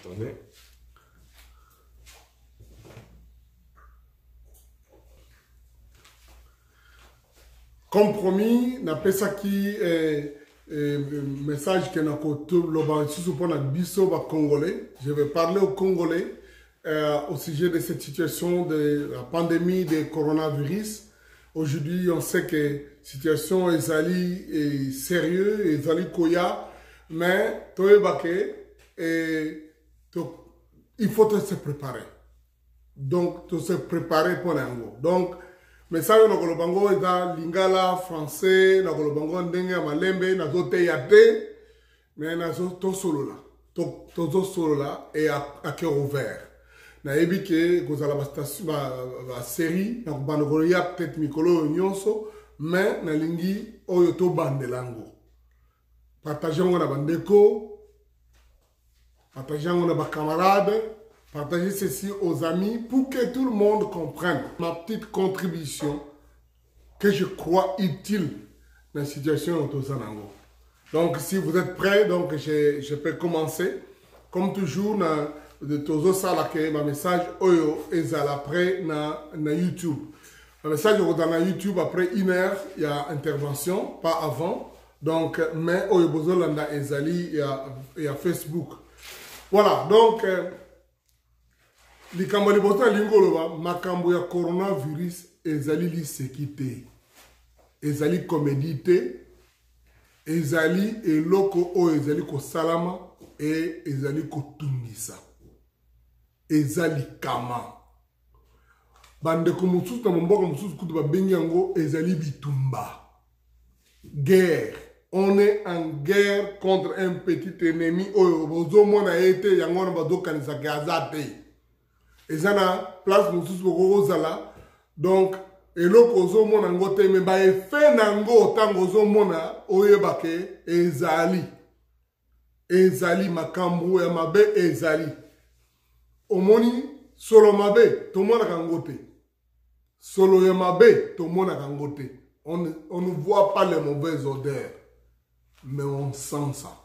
Attendez. Comme promis, n'a pas ça qui message que n'a côté le sous pour la biso congolais. Je vais parler aux Congolais au sujet de cette situation de la pandémie de coronavirus. Aujourd'hui, on sait que la situation est sérieuse, est koya, mais il faut se préparer. Donc, se préparer pour l'ango. Donc, message na kolobango eza lingala français na kolobango ndenge ya malembe na zote ya te mais na to solo la to solo la et à cœur ouvert na yebi ke kozala ba station ba série na kobandoko ya peut-être mikolo nyonso mais na lingi oyo to bandelango partageons na bandeko partageons na ba camarades. Partagez ceci aux amis pour que tout le monde comprenne ma petite contribution que je crois utile dans la situation de Zanango. Donc, si vous êtes prêts, donc je peux commencer. Comme toujours, de Tozo Salake, ma message Oyo Ezal après na YouTube. Le message dans YouTube, après 1 heure, il y a intervention, pas avant. Donc, mais Oyo Bozolanda Ezali, il y a Facebook. Voilà, donc. Likambo libota lingoloba makambo ya coronavirus ezali lisekite ezali comédité ezali eloko o ezali ko salama et ezali ko tungisa ezali kama bande ko mususu na mboka mususu kutu ba benyango ezali bitumba guerre. On est en guerre contre un petit ennemi oyo bozo mona ete yango na badokanisa gazate. Et ça na place mususu boko zala donc eloko zo mona ngote me ba efe nango tango zo mona oyeba ke ezali makambo ya mabe ezali omoni solo mabe to mona kangote solo ya mabe to mona kangote on ne voit pas les mauvaises odeurs mais on sent ça.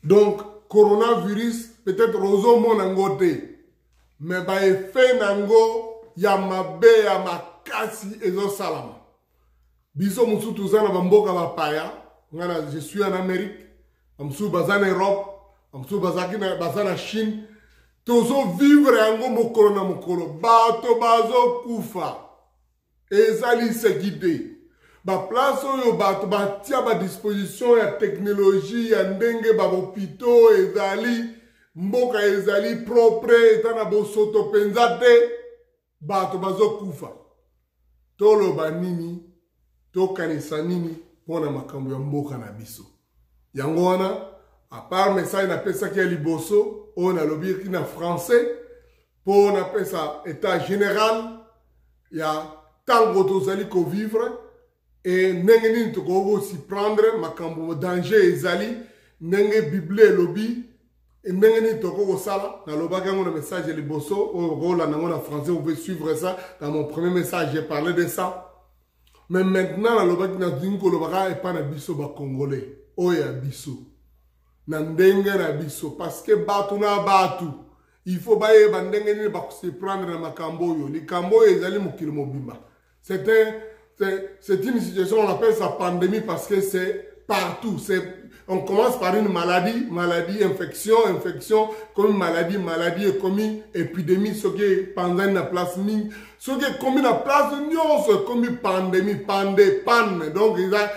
Donc coronavirus peut-être rozo mona ngote mais ba efe nango ya mabe ya makasi ezo salama biso musu tuzana bamboka bapaya ngana je suis en Amérique amsu bazana Europe amsu bazana Chine tozo vivre yango mokolo na mokolo bato bazo kufa ezali sekide ba place oyo bato batia ba disposition ya technologie ya ndenge ba hôpitaux ezali mboka ezali propre etana bosoto penzate bato bazo kufa toloba nini tokanisa nini pona makambo ya mboka na biso yango wana à part message na pesa ki ya liboso on a lobi ki na français pona pesa état général ya tango tozali ko vivre et ndenge nini toko aussi prendre makambo danger ezali ndenge bible lobi. Et maintenant, toko sala na lobaka ngona message liboso o la ngona français vous pouvez suivre ça dans mon premier message j'ai parlé de ça mais maintenant la lobaka na dingo lobaka et pas na biso ba congolais o ya biso na ndenge na biso parce que batu na batu il faut baye ba ndenge ni ba se prendre na makambo yo likambo ezali mokili mobimba c'est une situation on appelle ça pandémie parce que c'est partout on commence par une maladie, infection, comme maladie et comme épidémie, ce qui est pendant la place ming, ce qui est comme la place nyonso, comme pandémie, panne, donc il y a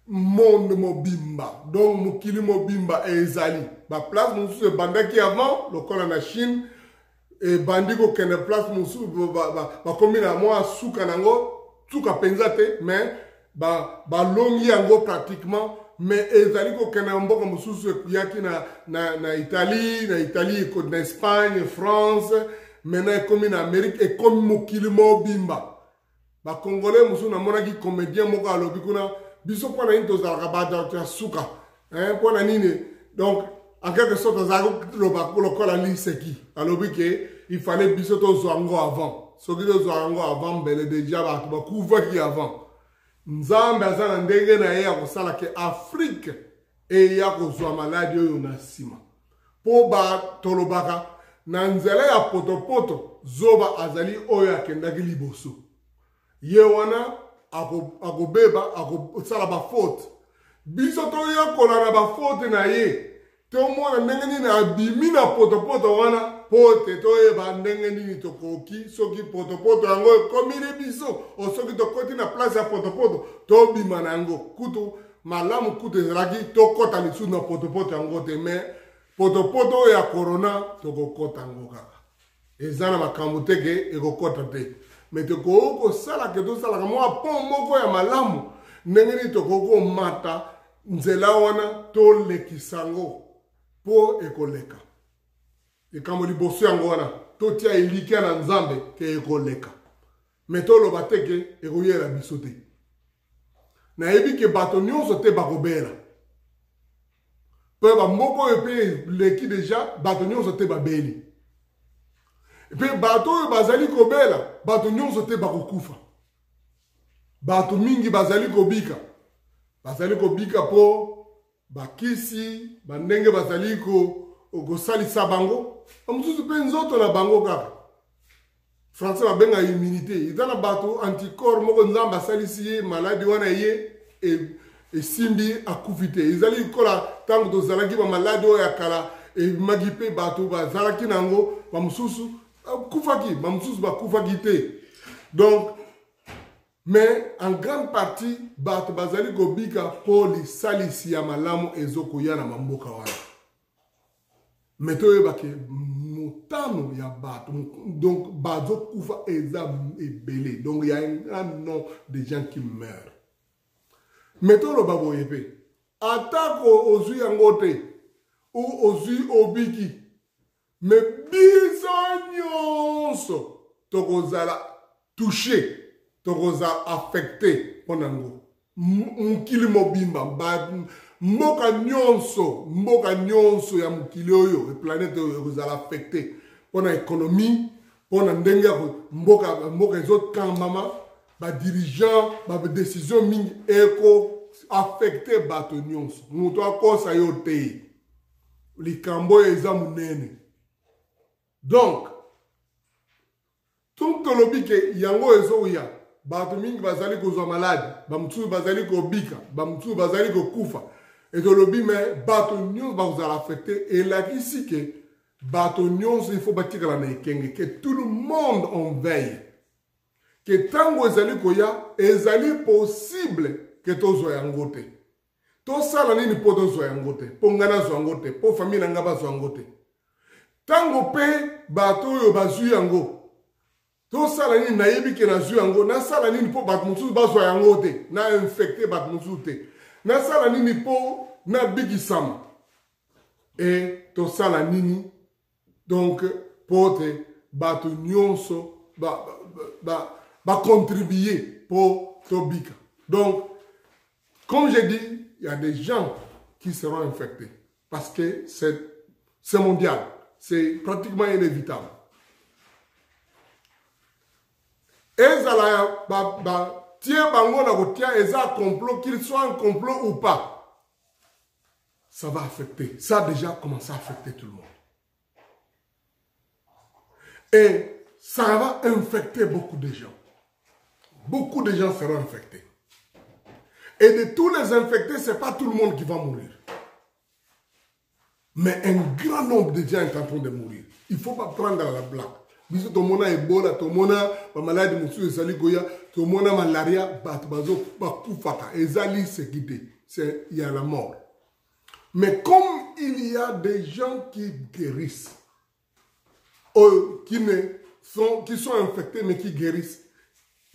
monde mobimba, donc mokili mobimba et ezali. La place musu banda qui avant, le col en Chine, et bandi ko kene place musu, comme la moi souka nango, souka penzate, mais longi yango pratiquement. Mais ezali ko kena mboka mususu yaki na Italie, na Espagne, France, maintenant comme en Amérique et comme mokili mobimba. Ba Congolais mususu na mona ki comédien moko alobi kuna biso pona into za rabada ta suka. Pona nini. Donc en quelque sorte za loba lokola liseki. Alobi ke il fallait biso to zwango avant. Soki to zwango avant bele déjà ba couvre qui avant. Nzambe azana ndenge na ye ya kosala ke Afrique e ya kozwa maladi oyo na sima po batolobaka na nzela ya potopoto zoba azali oyo akendaki liboso ye wana akobeba akosala bafaute biso toyekola na bafaute na ye tomona ndenge nini abimi na potopoto wana po te toyeba ndenge nini tokoki soki potopoto yango ekomili biso o soki tokoti na place ya potopoto tobima na yango kutu malamu kutu ezalaki tokɔta lisusu na potopoto yango te me potopoto oyo ya corona tokokɔta yango kaka eza na makambo te ke ekokɔta te me tokoki kosala ke tosalaka mwa pont moko ya malamu ndenge nini tokoki komata nzela wana tolekisa yango mpo ekoleka likambo liboso yango wana totia elikia na nzambe ke ekoleka me toloba te ke ekoyela biso te nayebi ke bato nyonso te bakobela mpe bamoko oyo mpe leki deja bato nyonso te babeli mpe bato oyo bazali kobela bato nyonso te bakokufa bato mingi bazali kobika mpo bakisi bandenge bazali kosalisa bango bamosusu mpe nzoto na bango kaka français babenga immunité eza na bato anticorps moko nzambe asalisi ye maladi wana ye esimbi akufi te ezali kola ntango tozalaki bamaladi oyo ya kala emaki mpe bato bazalaki nango bamosusu bakufaki bamosusu bakufaki te donc mais en grande partie bato bazali kobika mpo lisalisi ya malamu ezokoya na mamboka wana me toyebake motano ya bato donc bazokufa eza ebele donc il y a un grand nombre de gens qui meurent me toloba boye mpe atako ozwi yango te ou ozwi obiki me biso nyonso tokozala touché tokozala affecté mpo nango mokili mobimba mboka nyonso ya mokili oyo planete oyo ekozala affecté mpo na économie mpo na ndenge ya mboka ezokambama badirigant badécision mingi ekoaffecté bato nyonso moto akosa yo te likambo oyo eza monene donc tolobi ke yango ezoya bato mingi bazali kozwa maladi bamosusu bazali kobika bamosusu bazali kokufa etolobi me bato nyonso bakozala affecté elakisi ke bato nyonso il faut batikala na ekenge ke tout le monde en veille ke ntango ezali koya ezali possible ke tozwa yango te tosala nini mpo tozwa yango te mpo ngai nazwa yango te mpo famille na ngai bazwa yango te ntango mpe bato oyo bazwi yango tosala nini nayebi ke nazwi yango nasala nini mpo bato mosusu bazwa yango te na infecte bato mosusu te nasala nini mpo nabikisama e tosala nini donc mpo te bato nyonso bacontribue mpo tobika donc comme je dis il y a des gens qui seront infectés parce que c'est mondial c'est pratiquement inévitable. Ezala tie bango na kotia eza complot, qu'il soit un complot ou pas, ça va affecter. Ça a déjà commencé à affecter tout le monde. Et ça va infecter beaucoup de gens. Beaucoup de gens seront infectés. Et de tous les infectés, ce n'est pas tout le monde qui va mourir. Mais un grand nombre de gens est en train de mourir. Il ne faut pas prendre la blague. Biso to mona Ebola, to mona maladie musu ezali goya, to mona malaria, bazo bakufaka, ezali sekite, c'est il y a la mort. Mais comme il y a des gens qui guérissent, qui sont infectés mais qui guérissent,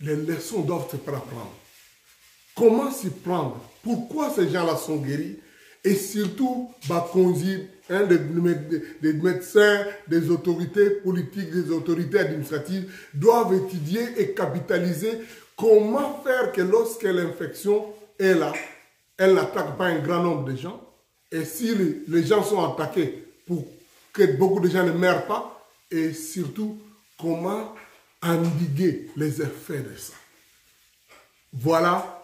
les leçons doivent se faire apprendre. Comment s'y prendre? Pourquoi ces gens-là sont guéris? Et surtout, des médecins, des autorités politiques, des autorités administratives doivent étudier et capitaliser comment faire que lorsque l'infection est là, elle n'attaque pas un grand nombre de gens. Et si les gens sont attaqués pour que beaucoup de gens ne meurent pas, et surtout, comment endiguer les effets de ça. Voilà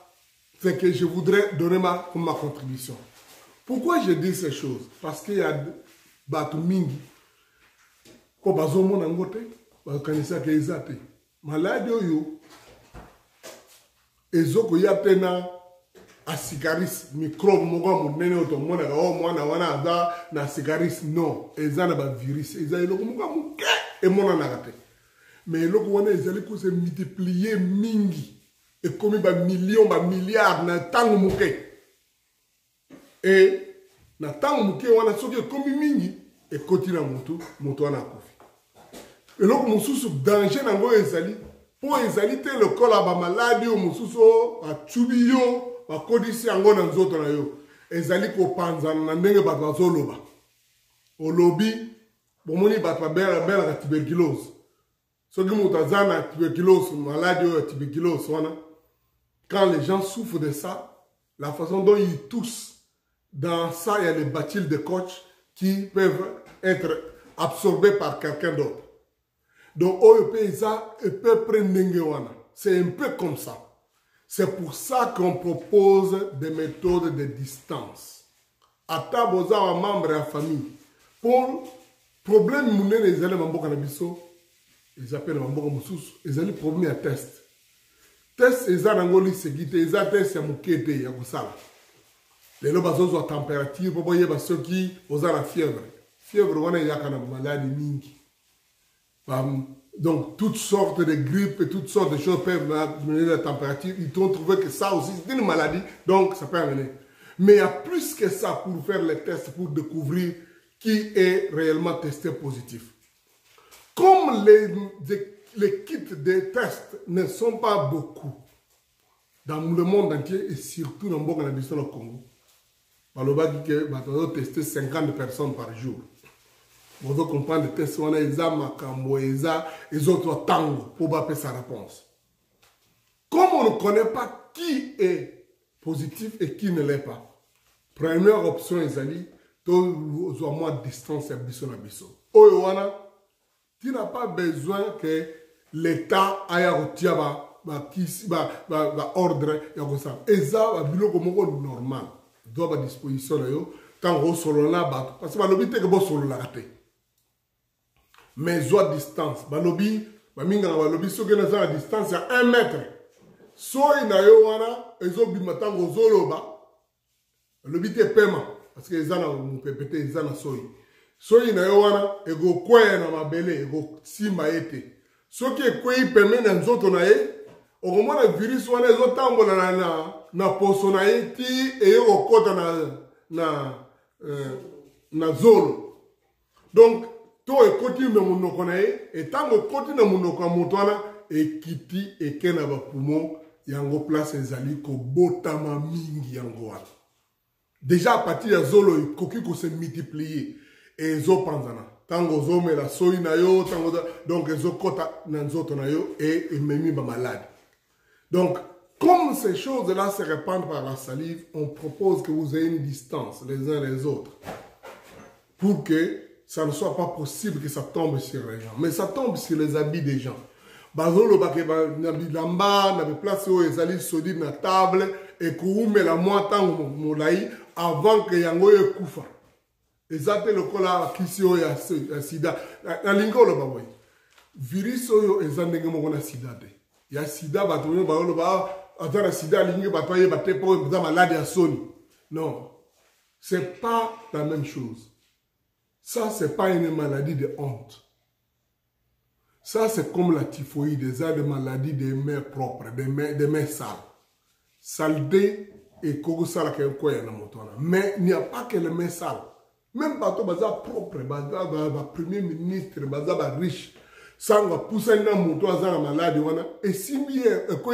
ce que je voudrais donner comme ma contribution. Pourquoi je dis ces choses? Parce qu'il y a bato mingi po bazomona yango te bakanisaka eza te maladi oyo ezokoya te na asikaris microbe moko ya monene oyo tomonaka o mwana wana aza na asikaris non eza na bavirus eza eloko moko ya moke emonanaka te mais eloko wana ezali kose multiplie mingi ekomi bamillion bamilliard na ntango moke e na ntango moke wana soki ekomi mingi ekoti na moto wana akufi eloko mosusu danger nango ezali mpo ezali te lokola bamaladi oyo mosusu oyo bacubi yo bakodisi yango na nzoto na yo ezali kopanzana na ndenge bato bazoloba olobi bomoni bato babelaka tuberculose soki moto aza na tuberculose maladi oyo ya tuberculose wana quand les gens souffrent de ça la façon dont ils toussent dans ça il y a les bacilles de Koch qui peuvent être absorbés par quelqu'un d'autre donc oyo pe eza peut prendre ndenge wana c'est un peu comme ça. C'est pour ça qu'on propose des méthodes de distance. À table aux membres de la famille. Pour problème munene les élèves mamboka na biso, ils appellent mamboka mususu, ils ont problème à test. Test eza nangoli segite, eza test ya mukete ya kusala. Les lots bazozo à température pour boyer ceux qui ont la fièvre. Fièvre wana yaka na maladie mingi. Donc, toutes sortes de grippes et toutes sortes de choses peuvent amener la température. Ils ont trouvé que ça aussi, c'est une maladie, donc ça peut amener. Mais il y a plus que ça pour faire les tests, pour découvrir qui est réellement testé positif. Comme les kits de tests ne sont pas beaucoup dans le monde entier et surtout dans le Congo, on va tester 50 personnes par jour. On veut comprendre le test, on a les makambo, les autres tango pour appeler sa réponse. Comme on ne connaît pas qui est positif et qui ne l'est pas, première option est d'aller à moins de distance à biso na biso. Oyowana, tu n'as pas besoin que l'État aille retirer ordre et ça va biloko moko normal. Doit à disposition là yo tant au solo là parce que l'obité que bon solo la raté. Mais zo à distance, balobi, baminga na balobi soki na za à distance à 1 mètre. So ina yo wana ezo bimatango zoloba. L'obité paiement parce que ezana mpepete ezana soyi. Soyi na yo wana ego kwaya na mabele ego simba ete. Soki ekweyi peme na nzoto na ye, okomona virus wana ezo tambola na poso na ye ti eyo kokota na zolo. Donc to ekoti na munoko na ye etango ekoti na munoko ya moto wana ekiti eke na bapumo yango place ezali kobotama mingi yango wana. Déjà à partir ya zolo ekoki ko se multiplier ezopanzana tango ozomela soyi na yo tango donc ezokota na nzoto na yo et ememi ba malade. Donc comme ces choses-là se répandent par la salive, on propose que vous ayez une distance les uns les autres pour que ça ne soit pas possible que ça tombe sur les gens. Mais ça tombe sur les habits des gens. Bazolo bake na bilamba na place où ils allaient sodi na table et koume la moitié molai avant que yango ekufa. Ezate lokola kisi o ya sida na lingolo baboy. Virus oyo ezandenge moko na sida te. Ya sida bato yo baolo ba atara sida lingi bato ye bate po za malade ya soni. Non. C'est pas la même chose. Ça, ce n'est pas une maladie de honte. Ça, c'est comme la typhoïde, des maladies des mains propres, des mains sales. Saleté et kogo sala ke ko ya na motona. Mais il n'y a pas que les mains sales. Même bato baza propre, baza premier ministre, baza riche. Sanga poussa na moto aza na maladie wana et simbi e ko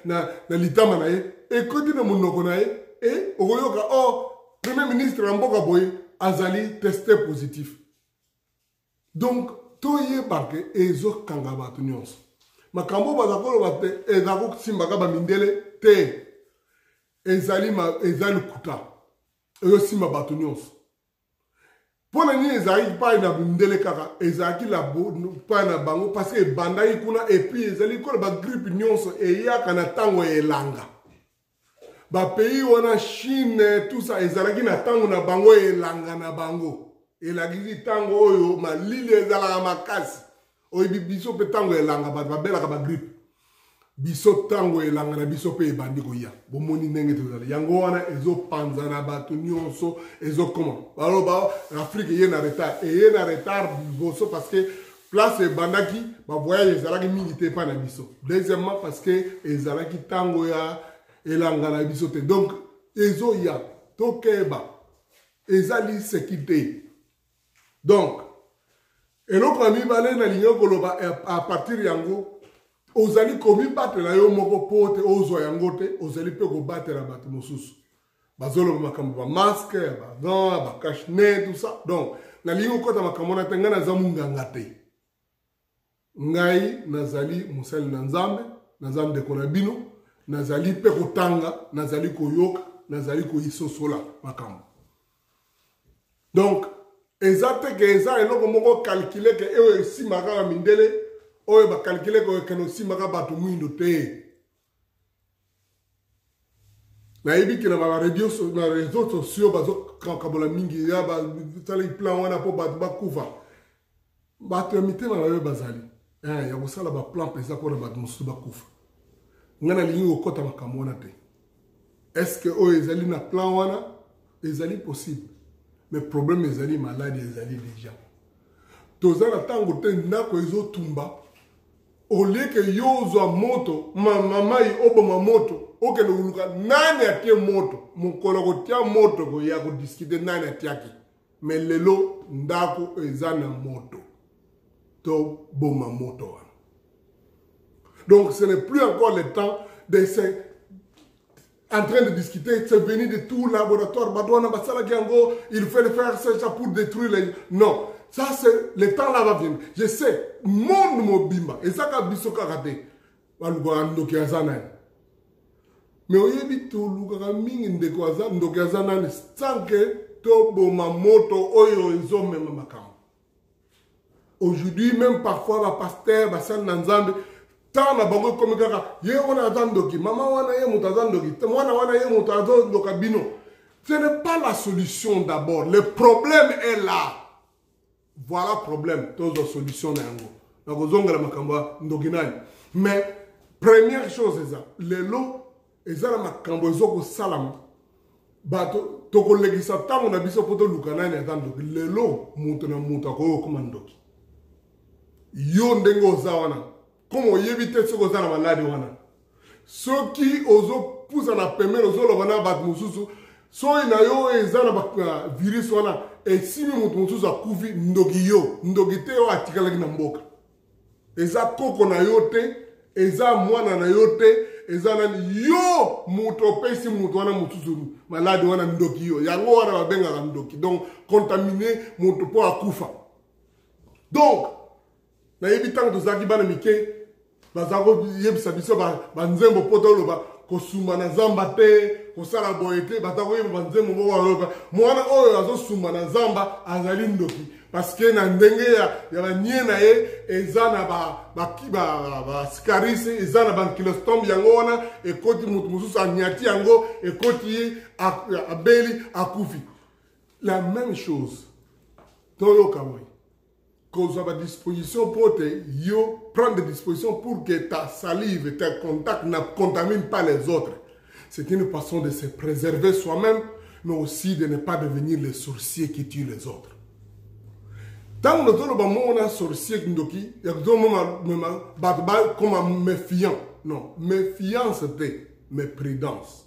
na litama na ye e ko dina monoko na ye et oyoka oh premier ministre mboka boye azali testé positif. Donc, toye barke ezo kanga batu nyonso. Makambo bazakolo bate ezako simbaka ba mindele te. Ezali kuta. Ezo simba batu nyonso. Pona ni ezali pa na mindele kaka ezaki la pa na bango parce que bandai kuna et puis ezali ko ba grippe nyonso e yaka na tango elanga. Ba pays wana Chine tout ça ezalaki na tango na bango elanga na bango elakisi tango oyo malili ezalaka makasi oyebi biso mpe tango elanga bato babelaka bagripe biso tango elanga na biso mpe ebandi koya bomoni ndenge tozali yango wana ezopanzana bato nyonso ezokoma baloba afrique eye na retard eye na retard liboso parce que place ebandaki bavoyage ezalaki mingi te epai na biso deuxièmement parce que ezalaki tango ya elanga na biso te donc ezoya tokeba ezali sécurité donc eloko ya mibale nalingi koloba à partir yango ozali komibatela yo moko po te ozwa yango te ozali mpe kobatela bato mosusu bazoloba makambo bamaske ya bagan ya bacashne tout ça donc nalingi okota makambo wana te ngai naza munganga te ngai nazali mosali na nzambe naza ndeko na bino nazali mpe kotanga nazali koyoka nazali koyisosola makambo donc eza te ke eza eloko moko calcule ke eyo esimaka kaka mindele oyo bakalkile ko ekeno simaka bato mwindo te nayebi ke na réseaux sociaux bazokabola mingi ya basala plan wana mpo bato bakufa bato ya mitema na yo bazali ya kosala baplan mpenza mpona bato mosusu bakufa ngai nalingi kokɔta makambo wana te estce oyo ezali na plan wana ezali possible mais problème ezali maladi ezali déjà toza na ntango te ndako ezotumba oleke yozwa moto mamai oboma moto okende koluka nani atie moto mokolo kotia moto koya kodiskite nani atiaki mais lelo ndako eza na moto to boma moto wana donc ce n'est plus encore le temps de se en train de discuter, c'est venu de tout laboratoire, il faut le faire ça pour détruire les... Non, ça c'est... Le temps là va venir. Je sais, monde mobimba, et ça qu'a bisoka raté. Mais au yébi tout, l'ouga mingi ndeko azan, ndoki azanan, sans que to boma moto oyo ezo même makam. Aujourd'hui, même parfois, ma pasteur, ma salle nanzambe, tant na bango comme kaka ye wana azandoki mama wana ye mutu azandoki mwana wana ye mutu azandoka bino. Ce n'est pas la solution d'abord, le problème est là. Voilà le problème, tozo solution na yango na kozonga la makambo ndoki nani. Mais première chose eza lelo eza na makambo ezoko salama bato tokolekisa tango na biso poto luka nani azandoki lelo mutu na mutu akoyo koma ndoki yo ndenge oza wana comme oyebi te soki oza na maladi wana soki ozopusa na pembeni ozoloba na bato mosusu soki na yo eza na virus wana esimi moto mosusu akufi ndoki yo ndoki te oyo atikalaki na mboka eza koko na yo te eza mwana na yo te eza nani yo moto opesi moto wana mosusu maladi wana ndoki yo yango wana babengaka ndoki donc contamine moto mpo akufa donc nayebi ntango tozalaki bana mike bazako yebisa biso banzembo po toloba kosuma na zamba te kosala boye te batako yeba banzembo moko baloba mwana oyo azosuma na zamba azali ndoki parce que na ndenge ya banie na ye eza na bascaris eza na bankilostombe yango wana ekoti motu mosusu anyati yango ekoti ye abeli akufi la même chose toyoka boye qu'on a disposition pour te prendre des dispositions pour que ta salive, tes contacts ne contaminent pas les autres. C'est une façon de se préserver soi-même, mais aussi de ne pas devenir le sorcier qui tue les autres. Tant que nous avons un sorcier qui nous dit, comme méfiant. Non, méfiance c'était, mais prudence.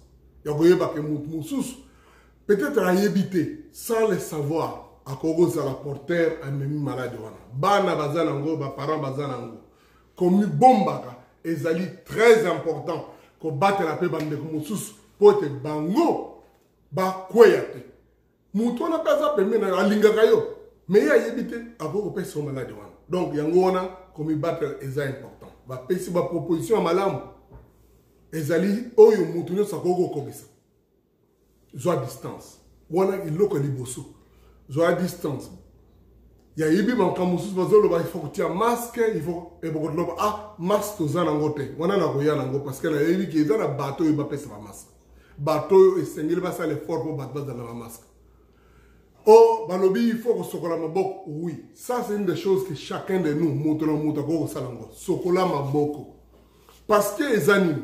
Peut-être à éviter, sans le savoir. À cause de la porteur a même maladie wana bana bazanango ba parents bazanango comme bombaka ezali très important ko battre la paix bande ko mususu pote bango ba kweyate mutu na kaza pembe na alingaka yo mais ya yebite aboko pesa maladie wana donc yango wana comme battre est important ba pesi ba proposition malamu ezali oyo mutu no sakoko komisa zo distance wana iloko liboso à distance. Il y a eu des gens qui ont dit qu'il faut que tu aies un masque, il faut que tu aies un masque. Parce qu'il y a eu des bateaux qui ont fait un masque. Bateau et sengel va faire l'effort pour battre dans le masque. Oh, balobi, il faut que sokola maboko. Oui, ça c'est une des choses que chacun de nous, moutona moutako salango, sokola maboko. Parce que les animaux,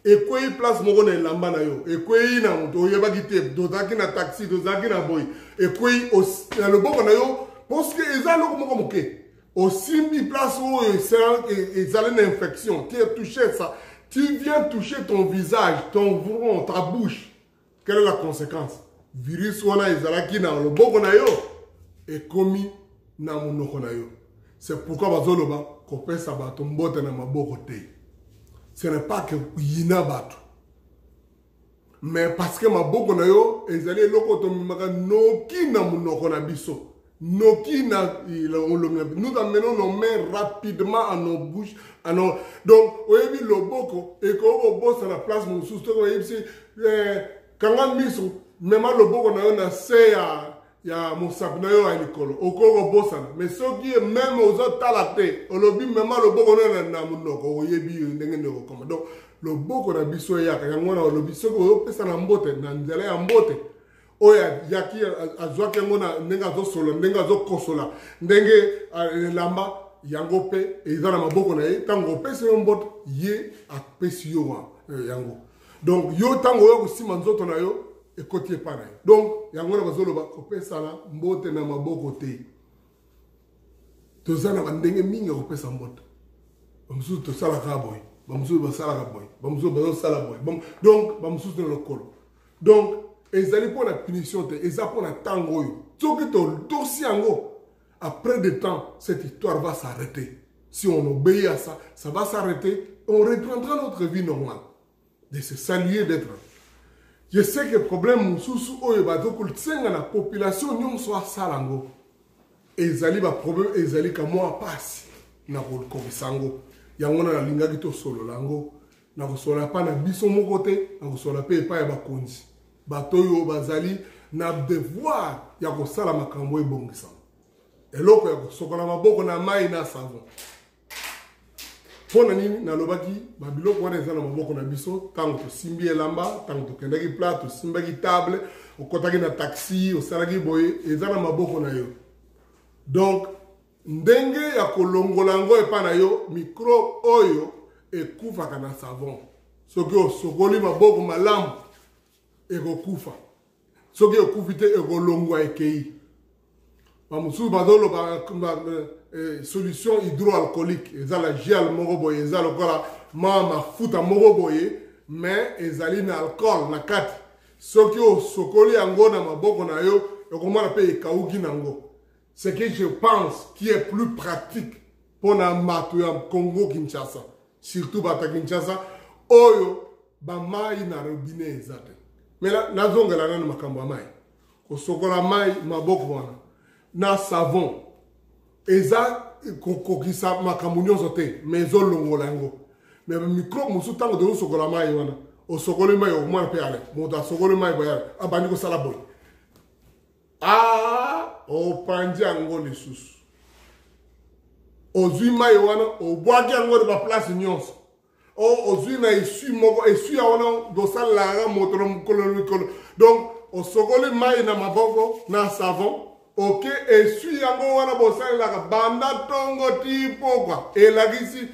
et quoi il place mon na lamba na yo, et quoi il na moto, il y a pas quitté, dozaki na taxi, dozaki na boy, et quoi il le boko na yo, parce que les animaux comme moké, aussi mi place où ils allaient une infection, tu as touché ça, tu viens toucher ton visage, ton front, ta bouche, quelle est la conséquence? Virus wana ezalaki na loboko na yo ekomi na monoko na yo. C'est pourquoi bazoloba kopesa bato mbote na maboko te. Ce n'est pas que yina bato, mais parce que maboko na yo ezali eloko tomimaka noki na monoko na biso. Noki na nous amenons nos mains rapidement à nos bouches, à nos... Donc oyebi loboko eko bossa na place mosusu to oyebi si kanga miso même le boko na yo na se ya mosapi na yo ya likolo okoko bosana mais soki même ozotala te olobi même le boko na monoko oyebi ndenge ndeko koma. Donc le boko na biso eyaka yango na olobi soki oyopesa na mbote na nzela ya mbote oya yaki azwaki yango na ndenge azosola ndenge azokosola ndenge elamba yango mpe eza na maboko na ye ntango opesi yo mbote ye apesi yo yango. Donc yo ntango oyo kosima nzoto na yo ekoti epa na ye. Donc yango na bazoloba kopesa na mbote na maboko te. Toza na bandenge mingi ya kopesa mbote. Bamosusu tosalaka boye, bamosusu basalaka boye, bamosusu bazosala boye. Donc bamosusu na lokolo. Donc ezali mpo na punition te, eza mpo na ntango oyo. Soki tosi yango, après de temps, cette histoire va s'arrêter. Si on obéit à ça, ça va s'arrêter. On reprendra notre vie normale. De se saluer d'être. Je sais que le problème sous la population nyom soit salango. Ezali ba problème ezali ka moi passe na ko sango. Yango na linga kito solo lango. Na ko sola pa na biso mo côté, na ko sola pe pa ya ba konzi. Batoyo bazali na devoir ya ko sala makambo ebongisa. Eloko ya ko sokola maboko na mai na savon. Pona nini nalobaki babiloko wana eza na maboko na biso tango tosimbi elamba tango tokendaki plat tosimbaki table okotaki na taxi osalaki boye eza na maboko na yo. Donc ndenge ya kolongola yango epa na yo microbe oyo ekufaka na savon. Soki osokoli maboko malamu ekokufa, soki okufi te ekolongwa ekei. Bamosusu bazoloba solution hydroalcoolique eza la gel moko boye eza lokola mafuta moko boye mais ezali na alcool na kati. Soki osokoli yango na maboko na yo ekomona pe ekauki nango. Ce que je pense qui est plus pratique pour na mato ya Congo Kinshasa, surtout bata Kinshasa oyo ba mai na robinet ezate. Mais là nazongela na makambo ya mai kosokola mai maboko wana na savon eza kokokisa makambo nyonso te mais ezolongola yango. Mais microbe mosusu ntango tozosokola mai wana osokoli mai okomona mpe ale moto asokoli mai boye abandi kosala boye opandi yango lisusu ozwi mai wana obwaki yango na baplace nyonso ozwi na esui moko esui ya wana dosalelaka moto na mokolo likolo. Donc osokoli mai na maboko na savon ok esui yango wana bosalelaka banda tongo ti pokwa elakisi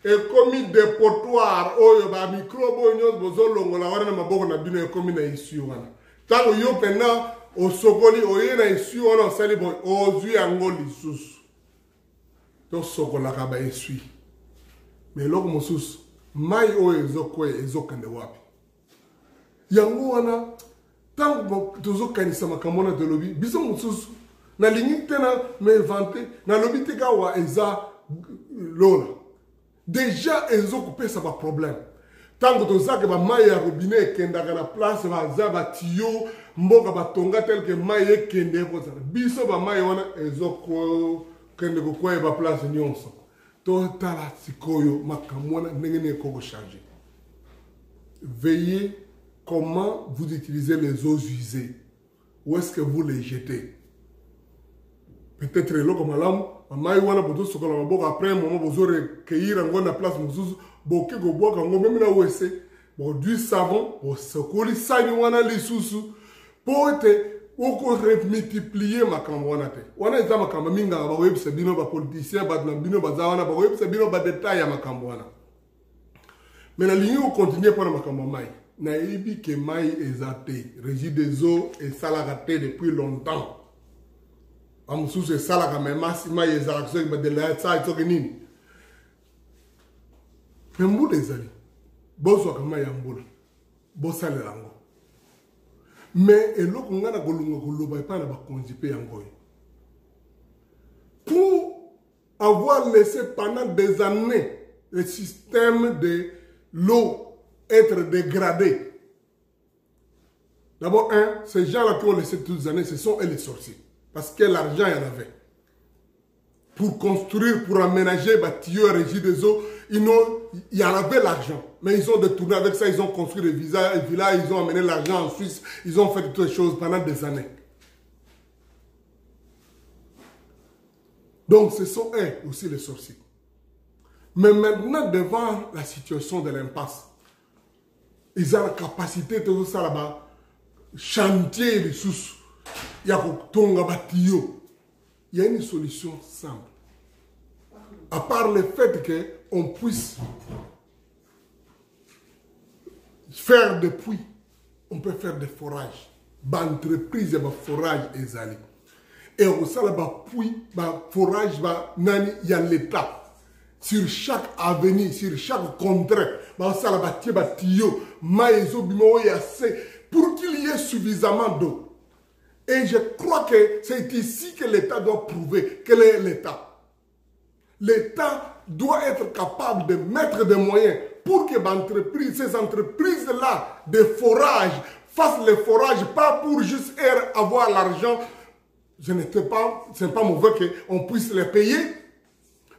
ekomi depotoir oyo bamicrobe oyo nyonso bozolongola wana na maboko na bino ekomi na esui wana. Ntango yo mpena osokoli oye na esui wana osali boye ozwi yango lisusu tosokolaka baesui. Mais eloko mosusu mai oyo ezokwea ezokende wapi yango wana ntango tozokanisa makambo na tolobi biso mosusu nalingi te na meinvente nalobi te kawa eza lola déjà ezokopesa baproblème. Tango tozaka bamai ya robinet ekendaka na place baza batiyo mboka batonga tel que mai ekende kozala biso bamai wana ezokende kokwea baplace nyonso. Totala sikoyo makambo wana ndenge nini ekokochange. Veillez comment vous utilisez les eaux usées. Où est-ce que vous les jetez? Peut-être eloko malamu mamai wana bozo sokola maboko après un moment bozo recueillir yango na place mosusu boke kobwaka yango meme na wese du savon bosokoli sani wana lisusu po ete oko remultiplier makambo wana te wana eza makambo mingaka bakoyebisa bino bapoliticien bato na bino baza wana bakoyebisa bino badetail ya makambo wana me nalingi kocontinue mpona makambo mai nayebi ke mai eza te régie des eaux esalaka te depuis longtemps bamosusu esalaka me masi mai ezalaka soki badela sa soki nini me mbula ezali bozwaka mai ya mbula bosalela yango mais eloko nga na kolunga koloba epai na bakonzi mpe yango oyo pour avoir laissé pendant des années le système de l'eau être dégradé. D'abord, ces gens-là qui ont laissé toutes les années, ce sont eux les sorciers. Parce que l'argent, il y en avait. Pour construire, pour aménager, bâtir, régie des eaux, il y en avait l'argent. Mais ils ont détourné avec ça, ils ont construit des villas, ils ont amené l'argent en Suisse, ils ont fait toutes les choses pendant des années. Donc, ce sont eux aussi les sorciers. Mais maintenant, devant la situation de l'impasse, ils ont la capacité de tout ça là-bas, chantier les sous, il y a il y a une solution simple. À part le fait qu'on puisse faire des puits, on peut faire des forages. L'entreprise, il y a des forages ezali. Et au sein de puits, forage, il y a l'État. Sur chaque avenue, sur chaque contrée, pour qu'il y ait suffisamment d'eau. Et je crois que c'est ici que l'État doit prouver quel est l'État. L'État doit être capable de mettre des moyens pour que ces entreprises-là de forage fassent les forages, pas pour juste avoir l'argent. Ce n'est pas mauvais qu'on puisse les payer,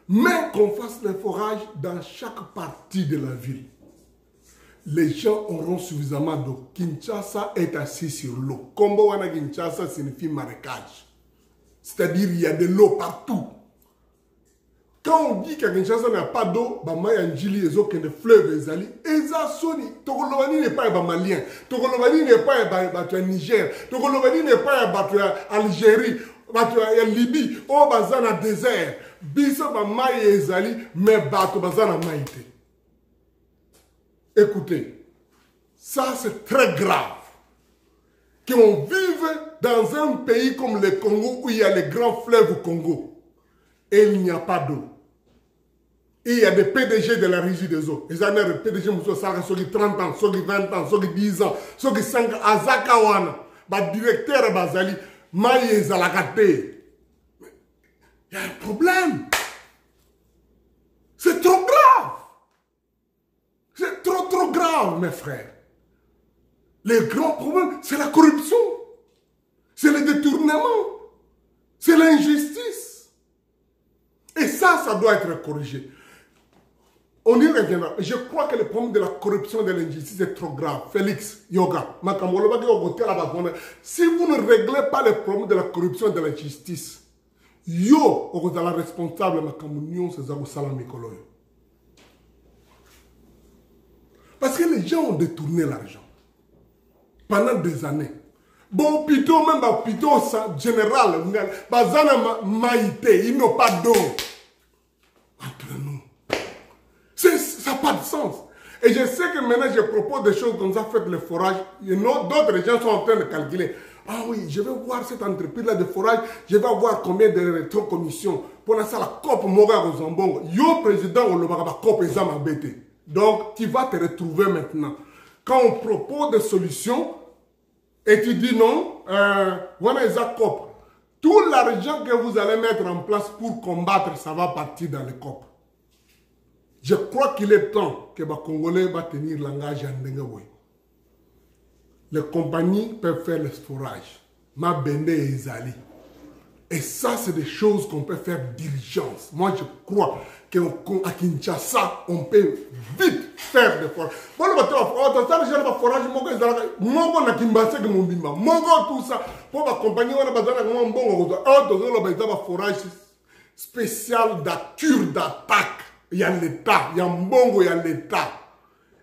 mais qu'on fasse les forages dans chaque partie de la ville. Les gens auront suffisamment d'eau. Kinshasa est assis sur l'eau. Kombo wana Kinshasa signifie marécage. C'est-à-dire il y a de l'eau partout. Quand on dit qu'à Kinshasa n'a pas d'eau, Bamaya Njili, les eaux qui des fleuves, ezali, Eza Soni, Togolovani n'est pas un malien, Togolovani n'est pas un Niger, Togolovani n'est pas un Algérie, un Libye, au Bazana désert, Biso Bamaya ezali, mais Bato Bazana Maïté. Écoutez, ça c'est très grave. Qu'on vive dans un pays comme le Congo où il y a les grands fleuves au Congo et il n'y a pas d'eau. Et il y a des PDG de la régie des eaux. Les années de PDG, sont 30 ans, sont 20 ans, sont 10 ans, sont 5 ans, Azakawana, directeur Bazali, Maïe Zalakate. Il y a un problème. C'est trop grave. C'est trop grave, mes frères. Le grand problème, c'est la corruption. C'est le détournement. C'est l'injustice. Et ça doit être corrigé. On y reviendra. Je crois que le problème de la corruption et de l'injustice est trop grave. Félix, Yoga, si vous ne réglez pas le problème de la corruption et de l'injustice, vous êtes la responsable de la communion, c'est Salam Mikoloyo. Parce que les gens ont détourné l'argent pendant des années. Bon, plutôt même plutôt général, Bazana Maïté, ils n'ont pas d'eau. Entre nous. Ça n'a pas de sens. Et je sais que maintenant je propose des choses comme ça, faites le forage. D'autres gens sont en train de calculer. Ah oui, je vais voir cette entreprise-là de forage, je vais voir combien de rétrocommissions. Pour ça, la COP Moga Rosambongo. Yo, président, on le va COP et Zamabete. Donc, tu vas te retrouver maintenant. Quand on propose des solutions, et tu dis non, voilà les COP. Tout l'argent que vous allez mettre en place pour combattre, ça va partir dans les COP. Je crois qu'il est temps que les Congolais va tenir le langage en Dengawoy. Les compagnies peuvent faire les forages. Ma bende et Zali. Et ça, c'est des choses qu'on peut faire d'urgence. Moi, je crois qu'à Kinshasa, on peut vite faire des forages. Bon, le forage, tout ça. Pour la compagnie, on a besoin d'un forage spécial d'attaque. Il y a l'État, il y a Mbongo, il y a l'État.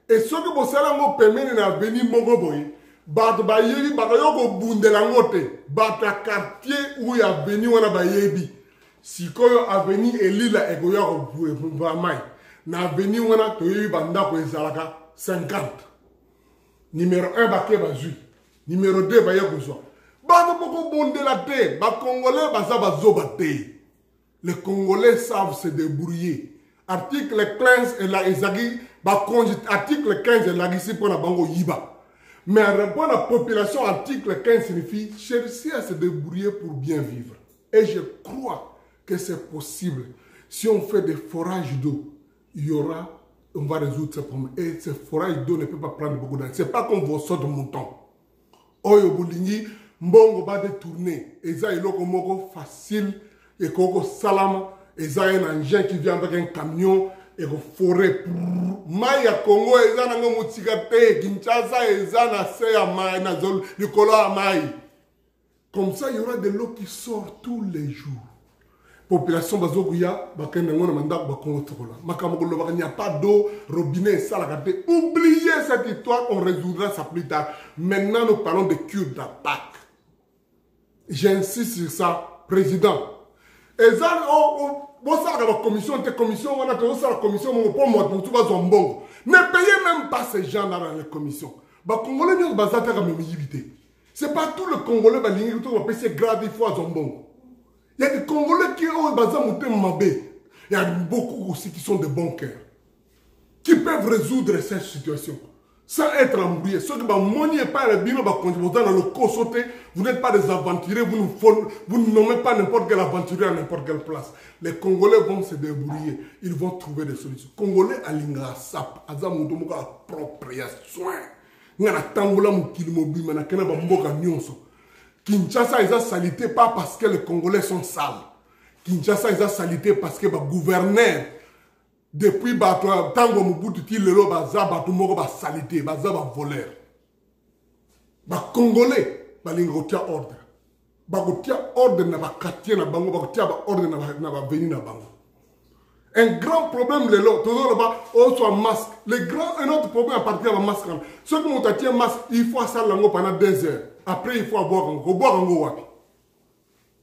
Et ce que vous savez, vous permettez de venir Mbongo, bato bayebi bakayo kobundela ngo te bato ya quartier oyo aveni wana bayebi sikoyo aveni elila ekoya kobuva mai na aveni wana toyebi bandako ezalaka 50 numéro 1 bake bazwi numéro 2 baye kozwa bato bokobundela te bakongolais baza bazoba te les congolais savent se débrouiller article 15 ezaki article 15 elakisi mpona bango yiba. Mais pour la population, article 15 signifie chercher à se débrouiller pour bien vivre. Et je crois que c'est possible. Si on fait des forages d'eau, on va résoudre ce problème. Et ce forage d'eau ne peut pas prendre beaucoup d'années. Ce n'est pas comme vos sortes de moutons. Oyo Boulingi, Mbongo va détourner. Et ça, il est facile. Et Koko Salama. Et ça, un engin qui vient avec un camion. Et個forêt mai ya Congo eza na ngo mutika te Kinshasa eza na se ya mai na zone likolo ya mai. Comme ça il y aura de l'eau qui sort tous les jours. Population bazokuya bakende ngona mandako bakongo tokola makambo il n'y a pas d'eau robinet ça la gâté. Oubliez cette histoire, on résoudra ça plus tard. Maintenant nous parlons de cure d'attaque. J'insiste sur ça, président. Et ça la commission, la commission, pour moi, ne payez même pas ces gens dans les commissions. Les Congolais ne sont pas ce n'est pas tout le Congolais qui va payer grave il faut à Zombongo. Il y a des Congolais qui ont il y a beaucoup aussi qui sont de bons cœurs, qui peuvent résoudre cette situation sans être embrouillés. Ceux qui ne pas le bino dans le côté, vous n'êtes pas des aventuriers, vous ne nommez pas n'importe quel aventurier à n'importe quelle place. Les Congolais vont se débrouiller, ils vont trouver des solutions. Congolais à l'Ingrasap, à Zamudomoka appropriation. Ngana tambola mukilimobi, manakena bamboka nyonso. Kinshasa ils ont salité pas parce que les Congolais sont sales. Kinshasa ils ont salité parce que le gouverneur depuis tango Mobutu ti lelo baza batu moko ba salité baza ba voleur ba congolais balinga kotia ordre ba kotia ordre na ba quartier na bango ba kotia ba ordre na ba veni na bango. Un grand problème lelo toujours là-bas on soit masque un autre problème à partir de masque ceux qui ont acheté masque il faut ça lango pendant 2 heures après il faut boire ngo wapi.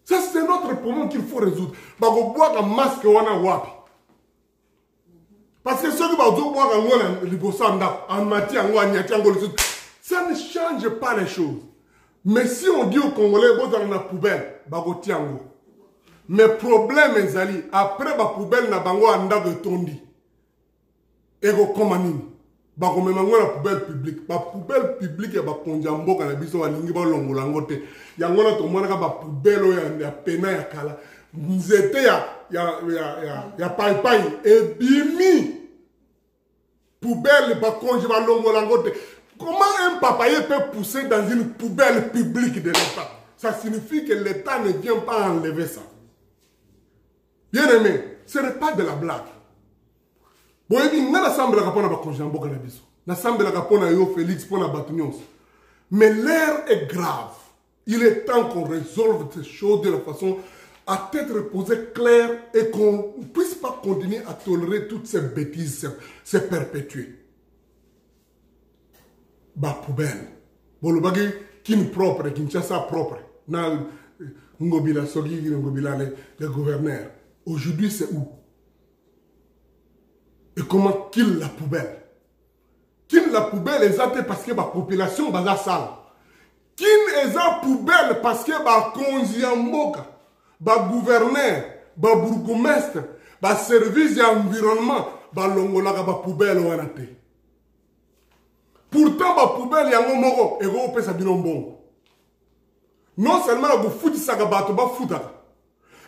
Ça c'est notre problème qu'il faut résoudre ba ko boire un masque wana wapi. Parce que ceux qui vont voir en matière, ça ne change pas les choses. Mais si on dit aux Congolais, vous avez une poubelle, mais problème est ali après la poubelle na bango anda de tondi. Et go komanini. Ba ko memango la poubelle publique. Ba poubelle publique ya ba konjambo kana biso balingi ba longola ngote. Yango na to mona ka ba poubelle ya pena ya kala. Nzete ya pai et bimi. Poubelle, comment un papaye peut pousser dans une poubelle publique de l'État? Ça signifie que l'État ne vient pas enlever ça. Bien aimé, ce n'est pas de la blague. Bon, il y a l'assemblée qui a conjambo cannabis. L'assemblée qui a yo Félix pour la batunion. Mais l'air est grave. Il est temps qu'on résolve ces choses de la façon à tête reposée claire et qu'on ne puisse pas continuer à tolérer toutes ces bêtises, se perpétuer. Bah poubelle. Bon le bagage qui est propre, qui est propre. Na ngobila sogi, ngobila les gouverneurs. Aujourd'hui c'est où? Et comment kill la poubelle? Kill la poubelle exactement parce que la population est sale. Kill la poubelle parce que la konziamboka. Ba gouverneur, ba bourgmestre, ba service d'environnement, ba longolaka ba poubelle wana te. Pourtant ba poubelle yango moko ego pesa bino mbongo. Non seulement la fouti saka bato ba futaka,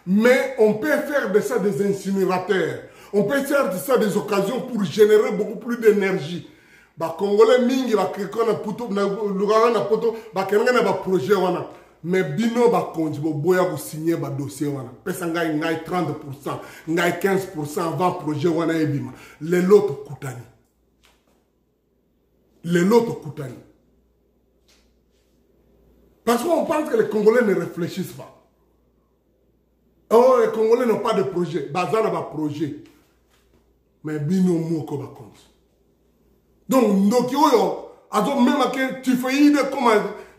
mais on peut faire de ça des incinérateurs. On peut faire de ça des occasions pour générer beaucoup plus d'énergie. Ba congolais mingi ba kekona puto na lugara na poto ba kenga na ba projet wana. Mais bino ba konji bo boya ko signer ba dossier wana pesa ngai 30%, ngai 15% avant projet wana ebima les loto kutani parce qu'on pense que les Congolais ne réfléchissent pas. Oh, les Congolais n'ont pas de projet, bazana ba projet mais bino moko ba konji donc ndoki oyo azo même que typhoïde comme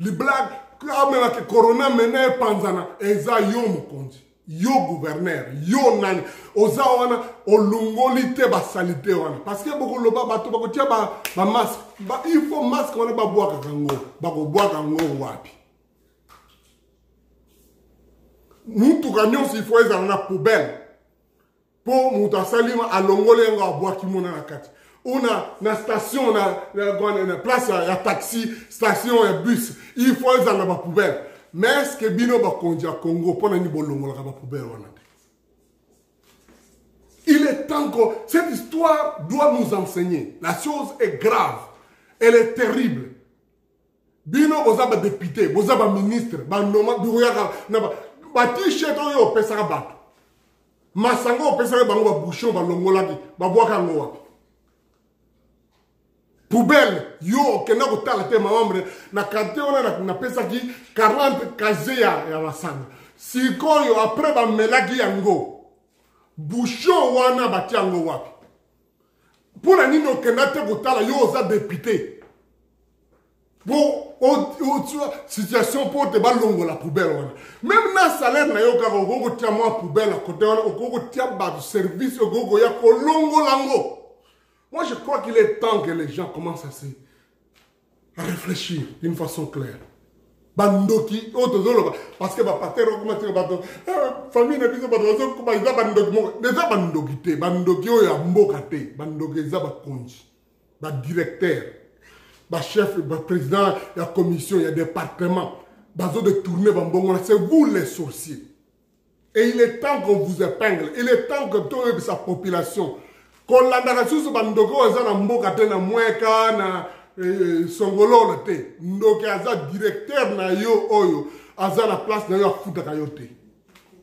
les blagues même que corona mena panzana eza yo mokonzi yo gouverneur yo nani oza wana olungoli te basalite wana parce que beaucoup loba bato bakotia ba masque il faut masque wana babwaka kango bakobwaka kango wapi mutuka nyonso il faut ezala na poubelle po mutu asalima alongoli yango abwaki mona na kati una na station na place ya taxi station ya bus il faut ezala na poubelle mais est-ce que bino bakonzi ya Congo pona ni bolongolaka ba poubelle wana te il est temps que cette histoire doit nous enseigner la chose est grave elle est terrible bino boza ba député boza ba ministre ba noma biroyaka na ba t-shirt oyo opesaka bato masanga opesaka bango ba bouchon balongolaki babwaka yango wapi poubelle yo kenda kotala te mamambre na karte wana na pesa ki 40 kaze ya masanga sikoyo après bamelaki yango bouchon wana bati yango wapi mpona nini okenda te kotala yo oza député po situation po te balongola poubelle wana même na salaire na yo kaka okokotia mwa poubelle akote wana okokotia bato service okokoya kolongola yango. Moi, je crois qu'il est temps que les gens commencent à réfléchir d'une façon claire. Bandoki, parce que famille ne dit pas bandoki, bandoki oya mbokate, bandoki zaba konji, ba directeur, ba chef, ba président, la commission, il y a département, bazo de tourner bambongo, c'est vous les sorciers. Et il est temps qu'on vous épingle, il est temps que tout sa population kolandaka susu bandoko oza na mboka te na mweka na songololo te ndoki aza directeur na yo oyo aza na place na yo afutaka yo te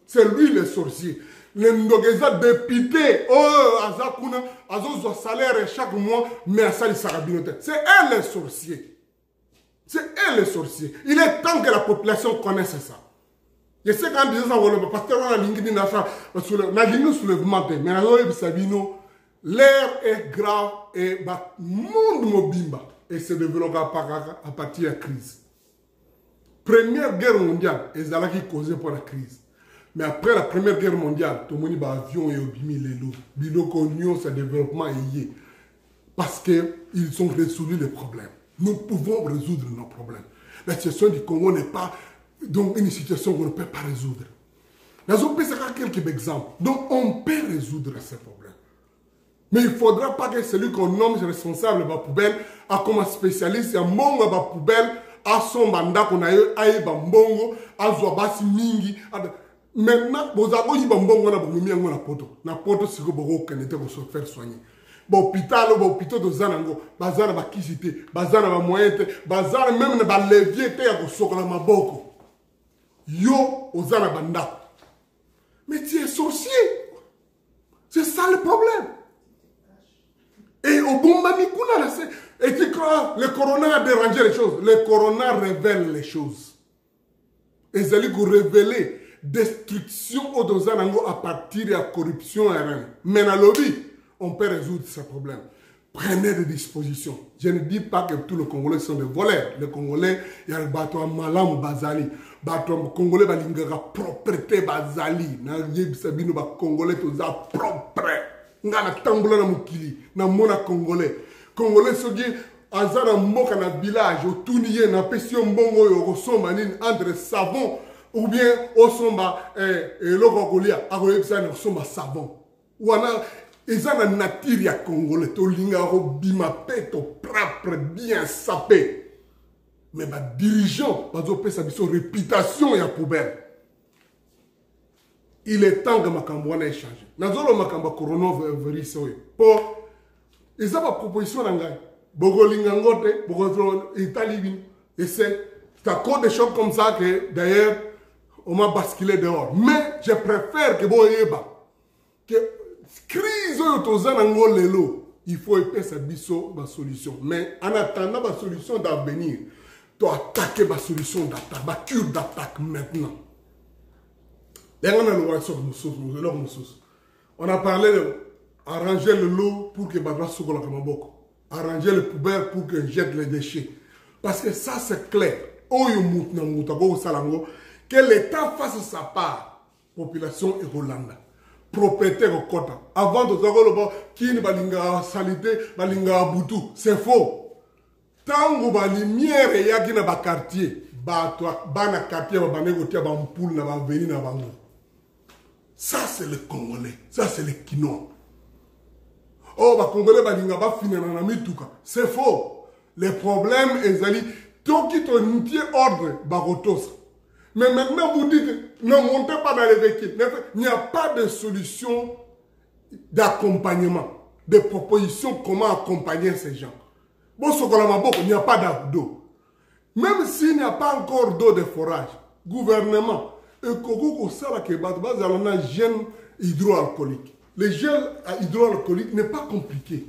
c'est lui le sorcier le ndoki eza député oyo aza kuna azozwa salaire chaque mois mais asalisaka bino te c'est elle le sorcier c'est elle le sorcier il est temps que la population connaisse ça je sais quand disait ça parce que on a lingi na lingi soulèvement te mais nazo yebisa bino l'air est grave et le monde mobimba et se développe à partir de la crise. Première guerre mondiale, ils ont causé pour la crise. Mais après la première guerre mondiale, tout le monde a avion et obimi les lots. Biloko ce développement est parce qu'ils ont résolu les problèmes. Nous pouvons résoudre nos problèmes. La situation du Congo n'est pas donc une situation qu'on ne peut pas résoudre. Nous avons quelques exemples. Donc on peut résoudre ces problèmes. Mais il ne faudra pas que celui qu'on nomme responsable de la poubelle, a comme spécialiste, il y a mongo de la poubelle, a son mandat qu'on a eu, a eu bambongo, a zoabasi mingi. Maintenant, vous avez eu bambongo na boumi yango na poto. Na poto si vous avez pour se faire soigner. L'hôpital de Zanango, bazana ba kisite, bazana ba moyete, bazana même ba levier te ya ko sokola maboko. Yo ozana banda. Mais tu es sorcier. C'est ça le problème. Et au Bombami Kuna, et tu crois le corona a dérangé les choses. Le corona révèle les choses. Et c'est lui qui révèle destruction au Dozanango à partir de la corruption. Mais dans le lobby, on peut résoudre ces problèmes. Prenez des dispositions. Je ne dis pas que tous les Congolais sont des voleurs. Les Congolais, il y a le bateau à Malam Bazali. Bateau Congolais, il y a la propreté Bazali. Il y a le Congolais, il y a propre. Ngana tambola na mukili na mona congolais soki azana mboka na village otuniye na pesio mbongo yo kosomba nini entre savon ou bien osomba eloko kolia akoyebisa na kosomba savon wana ezana nature ya congolais tolinga ko bima peto propre bien sapé mais ba dirigeant bazopesa biso réputation ya poubelle. Il est temps que makambo wana échange. Nazolo makamba coronavirus oyo. Po eza ba proposition na ngai. Bogolinga ngote, bogo Italie bin. Et c'est à cause de choses comme ça que d'ailleurs on m'a basculé dehors. Mais je préfère que boyeba que crise oyo tozana ngo lelo, il faut epesa biso ba solution. Mais en attendant ba solution d'avenir, tu attaquer ba solution d'attaque, ba cure d'attaque maintenant. On a parlé d'arranger le lot pour que Badra Sokola Kamaboko. arranger les poubelles pour qu'ils jettent les déchets. Parce que ça, c'est clair. Que l'État fasse sa part. Population et Hollande. Propriétaire au quota. Avant de savoir le bon, qui ne balinga salité, balinga boutou. C'est faux. Tant que la lumière est dans le quartier, le quartier va négocier un poule, va venir dans le ça, c'est le Congolais. Ça, c'est le Kino. Oh, les Congolais va finir dans la mitouka. C'est faux. Le problème est que tout qui est ordre, barotos. Mais maintenant, vous dites, ne montez pas dans les véhicules. Il n'y a pas de solution d'accompagnement, de proposition comment accompagner ces gens. Bon, il n'y a pas d'eau. Même s'il n'y a pas encore d'eau de forage, gouvernement, et Koko Sala qui est un gel hydroalcoolique. Le gel hydroalcoolique n'est pas compliqué.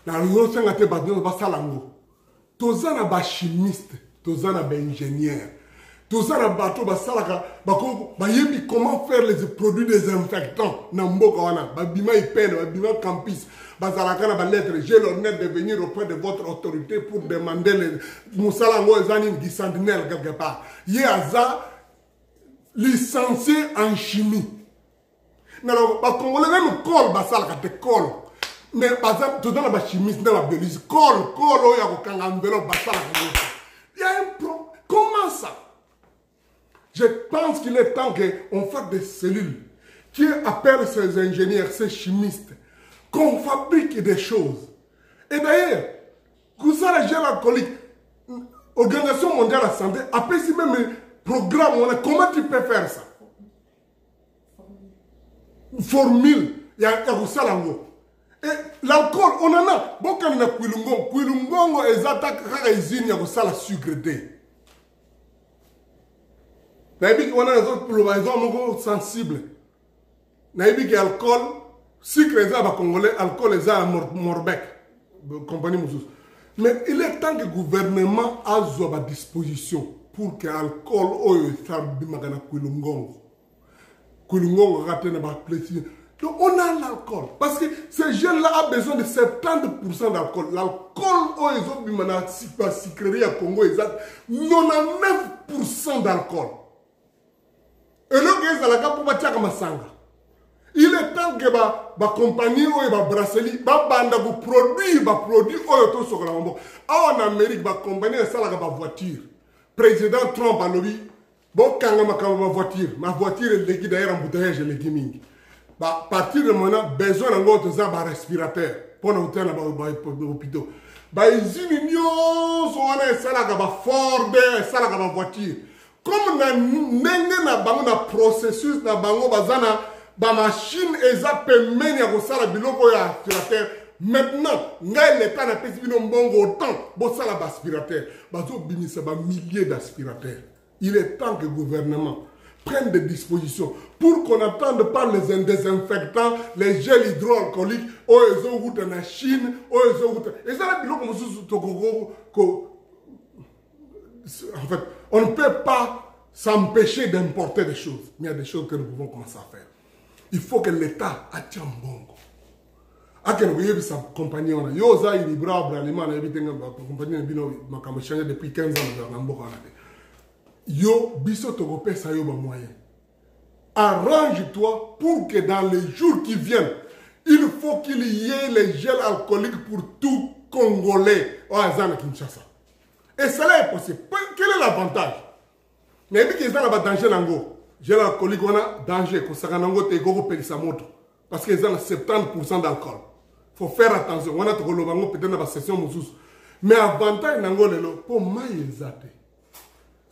Dans le monde, c'est un tozana ba chimiste, tozana ba ingénieur, tozana bato ba salaka, ba yebi comment faire les produits désinfectants na mboka wana, ba bima ipene, ba bima campus, ba salaka na ba lettre, j'ai l'honneur de venir auprès de votre autorité pour demander les musalango ezani discendinaire quelque part. Yaza licencié en chimie. Alors, ba congolais même col ba salaka te col. Mais par exemple, tout dans la chimiste, dans la biologie, il y a un problème. Comment ça? Je pense qu'il est temps qu'on fasse des cellules qui appellent ces ingénieurs, ces chimistes, qu'on fabrique des choses. Et d'ailleurs, Koussara gel alcoolique, Organisation mondiale de la santé, appelle si même un programme, comment tu peux faire ça? Formule, il y a Koussara Lango. Et l'alcool, on en a. Beaucoup de Kwilungongo. Kwilungongo, ils attaquent la usine, il y a la sucre. On a des autres problèmes sensibles. L'alcool, sucre, ils ont congolais, alcool, ils ont Morbec. Compagnie Moussous. Mais il est temps que le gouvernement a à disposition pour que l'alcool, Kwilungongo. Kwilungongo, plaisir. Donc on a l'alcool. Parce que ces jeunes-là ont besoin de 70% d'alcool. L'alcool, ils ont la sucrerie à Congo, ils ont 99% d'alcool. Et là, il est temps que la compagnie ou la brasserie produit en Amérique, la compagnie a voiture. Président Trump a dit, ma voiture est liquide d'ailleurs en bouteillage et gaming. À partir de maintenant, besoin d'un respirateur pour nous tenir dans l'hôpital. Les unions sont Ford, sont voiture. Comme nous avons un processus, la machine est appelée à respirateur. Maintenant, l'État n'a pas autant de aspirateurs. Il y a milliers d'aspirateurs. Il est temps que le gouvernement prenne des dispositions pour qu'on n'attende pas les désinfectants, les gels hydroalcooliques, les routes en Chine, les routes. Et ça, en fait, on ne peut pas s'empêcher d'importer des choses. Mais il y a des choses que nous pouvons commencer à faire. Il faut que l'État attire un bon. Sa compagnie, on a Yosa, il est brave, l'allemand, il a compagnie depuis 15 ans. Yo, biso togope sa yo ba moyen. Arrange-toi pour que dans les jours qui viennent, il faut qu'il y ait les gels alcooliques pour tout Congolais au Azana Kinshasa. Et cela est possible. Quel est l'avantage? Mais il y a un danger nango. Gel alcoolique, on a danger. Parce qu'ils ont 70% d'alcool. Il faut faire attention. On a peut-être dans la session Moussous. Mais avantage nango pour maïzate.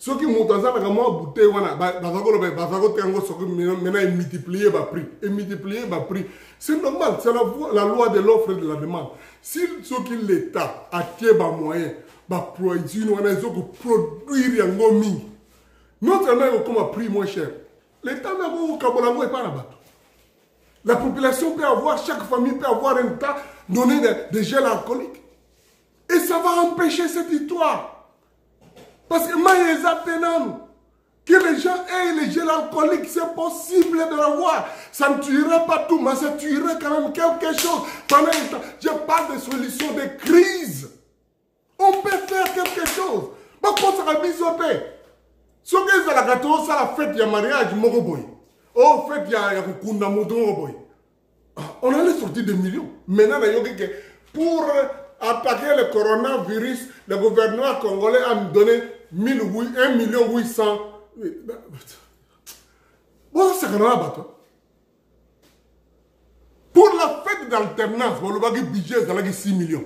Ceux qui montent dans la bouteille, ils multiplient le prix. Et multiplier le prix. C'est normal, c'est la loi de l'offre et de la demande. Si ceux qui l'État a des moyens, produire un gomi, non seulement comme un prix moins cher, l'État n'a pas là-bas. La population peut avoir, chaque famille peut avoir un tas donné des gels alcooliques. Et ça va empêcher cette histoire. Parce que Maïeza Tenan, Que les gens aient les gels alcooliques, c'est possible de l'avoir. Ça ne tuerait pas tout, mais ça tuerait quand même quelque chose. Pendant un temps, je parle de solutions de crise. On peut faire quelque chose. Par contre, ça va bisoter. Ce que c'est la gâteau, ça la fête, il y a mariage, Mogoboy. Oh, fête, il y a Kunda Mogoboy. On allait sortir des millions. Maintenant, pour attaquer le coronavirus, le gouvernement congolais a donné 1 800 000. Bon, c'est quand même pour la fête d'alternance, on a un budget de 6 millions.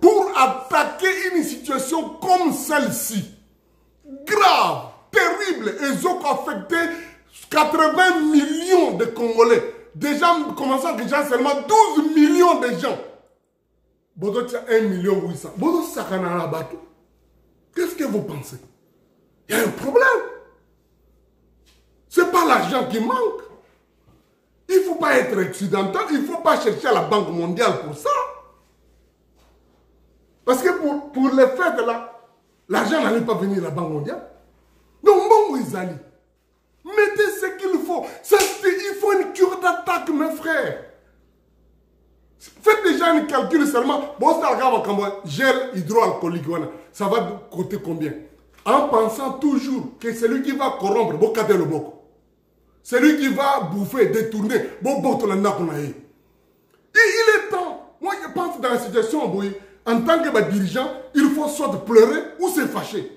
Pour attaquer une situation comme celle-ci, grave, terrible, ils ont affecté 80 millions de Congolais. Déjà, commençant déjà seulement 12 millions de gens. Bodo tient 1 million 800. Bodo sakana la bateau. Qu'est-ce que vous pensez? Il y a un problème. Ce n'est pas l'argent qui manque. Il ne faut pas être occidental. Il ne faut pas chercher à la Banque mondiale pour ça. Parce que pour les fêtes là, l'argent n'allait pas venir à la Banque mondiale. Donc, bon, Izali, mettez ce qu'il faut. Il faut une cure d'attaque, mes frères. Faites déjà un calcul seulement. Bon, ça regarde comme gel hydroalcoolique. Ça va coûter combien? En pensant toujours que celui qui va corrompre, le boko. Celui qui va bouffer, détourner, il est temps. Moi, je pense que dans la situation, en tant que dirigeant, il faut soit pleurer ou se fâcher.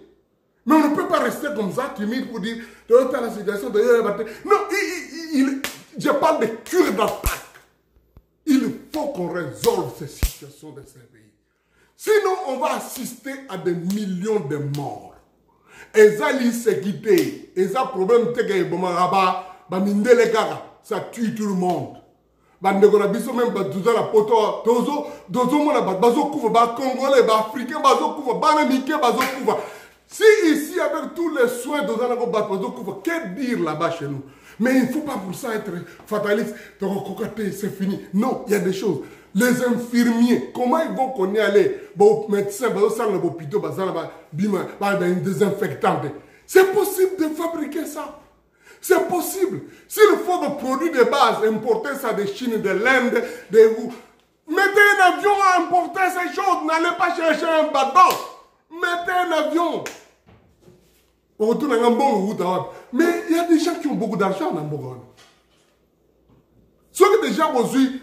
Mais on ne peut pas rester comme ça, timide, pour dire, dans la situation, non, je parle de cure d'attaque. Il faut qu'on résolve ces situations de ces pays. Sinon, on va assister à des millions de morts. Et ça, l'insécurité, et ça, problème, ça tue tout le monde. Même si ici, avec tous les soins de que dire là-bas chez nous? Mais il ne faut pas pour ça être fataliste. C'est fini. Non, il y a des choses. Les infirmiers, comment ils vont qu'on y aller? Les médecins, les désinfectants. C'est possible de fabriquer ça. C'est possible. S'il faut des produits de base, importer ça de Chine, de l'Inde, mettez un avion à importer ces choses. N'allez pas chercher un bateau. Mettez un avion. On retourne à un bon route. Mais il y a des gens qui ont beaucoup d'argent dans Bogon. Ceux que des gens aujourd'hui,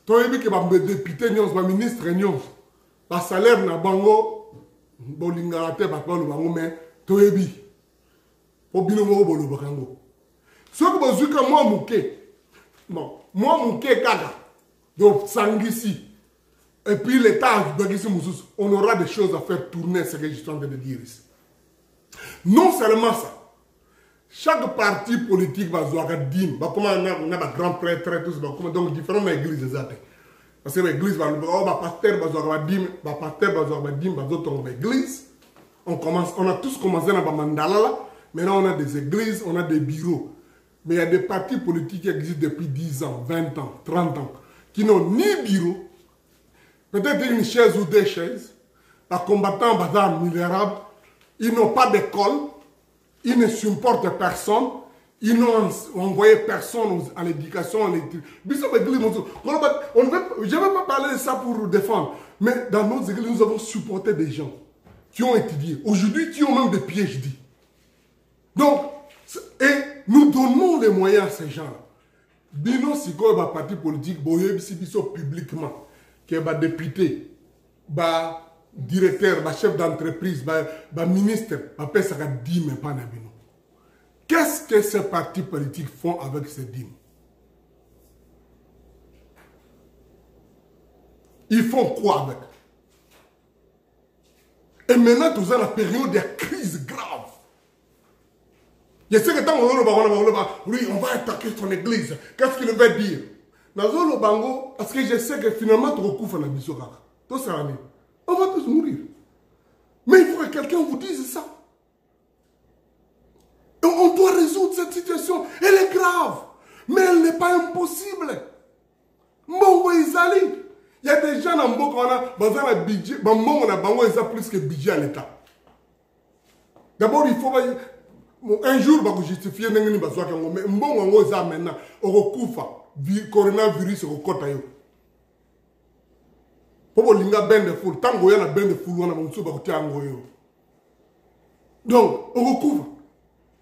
tu as vu que les députés, les ministres, le salaire na bango, bolingarate, mais tu as vu. Ceux que vous avez moi mouké, moi mouké gaga, donc sangisi, et puis l'État, on aura des choses à faire tourner, ce que je suis en train de dire ici. Non seulement ça, chaque parti politique va avoir un dîme, comme on a un grand prêtre, donc différentes églises. Parce que l'église va avoir un pasteur, va avoir un dîme, va avoir un dîme, va avoir une église. On a tous commencé dans le mandala là. Maintenant, on a des églises, on a des bureaux. Mais il y a des partis politiques qui existent depuis 10 ans, 20 ans, 30 ans, qui n'ont ni bureau, peut-être une chaise ou deux chaises, les combattants bazar misérables, ils n'ont pas d'école, ils ne supportent personne, ils n'ont envoyé personne à l'éducation. Je ne vais pas parler de ça pour défendre, mais dans nos églises, nous avons supporté des gens qui ont étudié, aujourd'hui qui ont même des PhD. Donc, et nous donnons les moyens à ces gens-là. Bino Siko, le parti politique, publiquement, qui est député, directeur, chef d'entreprise, ministre, ça va 10 mais pas Bino. Qu'est-ce que ces partis politiques font avec ces dîmes? Ils font quoi avec? Et maintenant, nous avons la période de crise grave. Je sais que tant oui, on va attaquer son église. Qu'est-ce qu'il veut dire? Parce que je sais que finalement, tu recouvres la mission. On va tous mourir. Mais il faut que quelqu'un vous dise ça. Et on doit résoudre cette situation. Elle est grave. Mais elle n'est pas impossible. Bon, il y a des gens dans le monde qui ont un budget. Ils ont plus que budget à l'État. D'abord, il faut un jour vous justifier n'engeni bazwa kango mais mbongo ngo za maintenant okufa coronavirus okota yo. Popo linga bende full tango yana bende full wana mutsu ba kutiango yo. Donc okufa.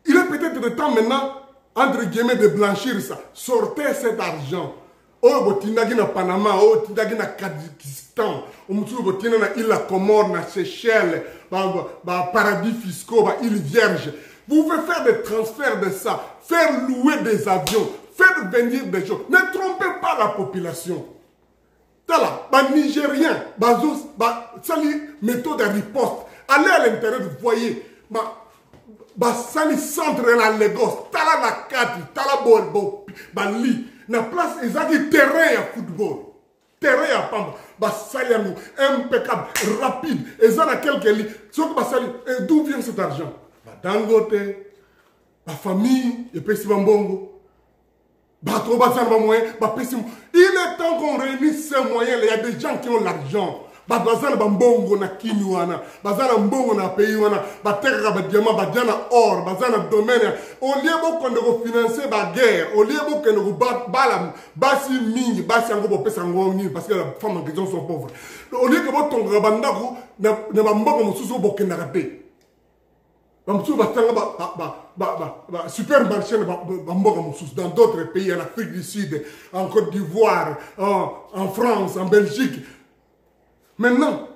Il est peut-être le temps maintenant entre guillemets de blanchir ça. Sortez cet argent. Oh botindagi na Panama, oh tindagi na Kazakhstan, mutsu botina na île Comore, na Seychelles, ba paradis fiscaux, ba île vierge. Vous pouvez faire des transferts de ça, faire louer des avions, faire venir des gens. Ne trompez pas la population. Tala, bah Nigériens, bah sali méthode de riposte. Allez à l'intérieur, vous voyez, bah sali centre la Lagos, tala la kati, tala bo, bah li, na place ezaki terrain à football, terrain à pamba, bah sali impeccable, rapide, et ça na quelques lits. Sauf bah sali, d'où vient cet argent? Dangote, ma famille, et puis Bambongo. Il est temps qu'on réunisse ces moyens. Il y a des gens qui ont l'argent. Bazana Bambongo na Kinuana, Bazana Mbongo na Payuana, Batera Badiama, Badiana Or, Bazana Domaine. Au lieu qu'on ne financer la guerre, au lieu qu'on ne balam, Bassi Ming, Bassi Ango Pesango, parce que les femmes en question sont pauvres. Au lieu que votre Rabandako ne va pas me sous Bokenarape. Supermarché dans d'autres pays, en Afrique du Sud, en Côte d'Ivoire, en France, en Belgique. Maintenant,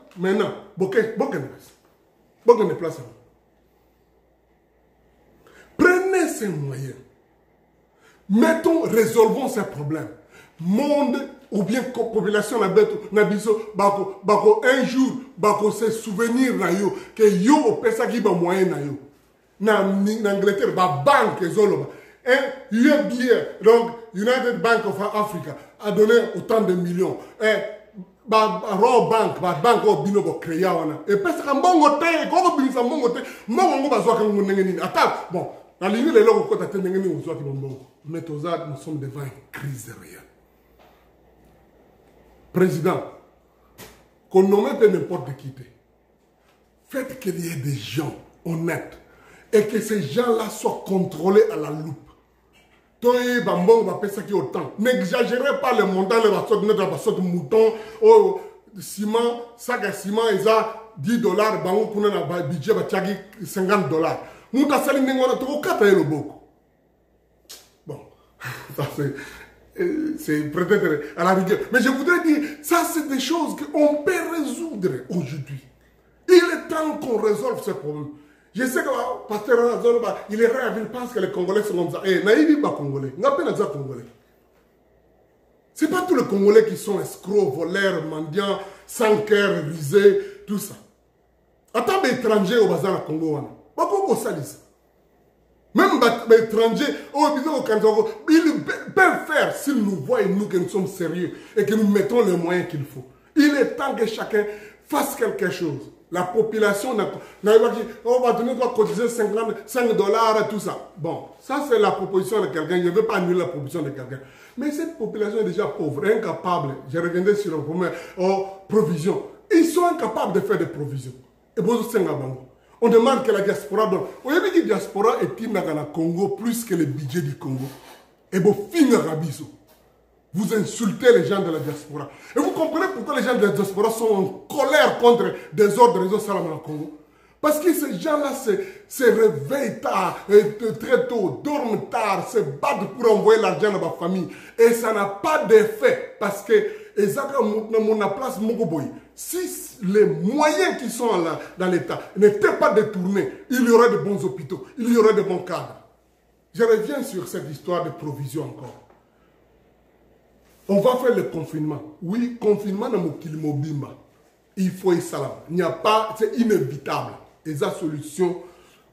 beaucoup de place. Prenez ces moyens. Mettons, résolvons ces problèmes. Monde ou bien population na biso bako un jour bako se souvenir na yo que yo opesa ki ba moyen na yo na Angleterre ba banque zolo UBA donc United Bank of Africa a donné autant de millions Raw Bank ba banque o bino bo créer wana et pesa ka mbongo te ko binisa mbongo te mbongo bazwa ka ngene nini ata bon na ligne le loko ko ta te ngene ni uzwa ki mbongo mais tozad nous sommes devant une crise réelle. Président, qu'on nomme peu n'importe qui. Faites qu'il y ait des gens honnêtes et que ces gens-là soient contrôlés à la loupe. N'exagérez pas les montants, les moutons, au ciment, sac à ciment, ils ont $10, pour un budget de $50. Nous avons bon, ça c'est... C'est peut-être à la rigueur. Mais je voudrais dire, ça c'est des choses qu'on peut résoudre aujourd'hui. Il est temps qu'on résolve ce problème. Je sais que le pasteur Azolba, il est rare, il pense que les Congolais sont comme ça. Eh, naïvi pas Congolais. On appelle ça Congolais. Ce n'est pas tous les Congolais qui sont escrocs, voleurs, mendiants, sans cœur, rusés, tout ça. Attends, les étrangers au bazar à Congo, on ça. Même les étrangers, ils peuvent faire s'ils nous voient et nous que nous sommes sérieux et que nous mettons les moyens qu'il faut. Il est temps que chacun fasse quelque chose. La population, on va donner quoi cotiser $5 et tout ça. Bon, ça c'est la proposition de quelqu'un. Je ne veux pas annuler la proposition de quelqu'un. Mais cette population est déjà pauvre, incapable. J'ai regardé sur le premier provision. Ils sont incapables de faire des provisions. Et bon, c'est un on demande que la diaspora donne. Vous voyez que la diaspora est dans le Congo plus que le budget du Congo. Et vous finissez Rabiso. Vous insultez les gens de la diaspora. Et vous comprenez pourquoi les gens de la diaspora sont en colère contre des ordres réseaux salam au Congo. Parce que ces gens-là se réveillent tard, très tôt, dorment tard, se battent pour envoyer l'argent à ma famille. Et ça n'a pas d'effet. Parce que, si les moyens qui sont là, dans l'État n'étaient pas détournés, il y aurait de bons hôpitaux, il y aurait de bons cadres. Je reviens sur cette histoire de provision encore. On va faire le confinement. Oui, confinement dans mon bimba. Il faut y salam. Il n'y a pas, c'est inévitable. Et la solution,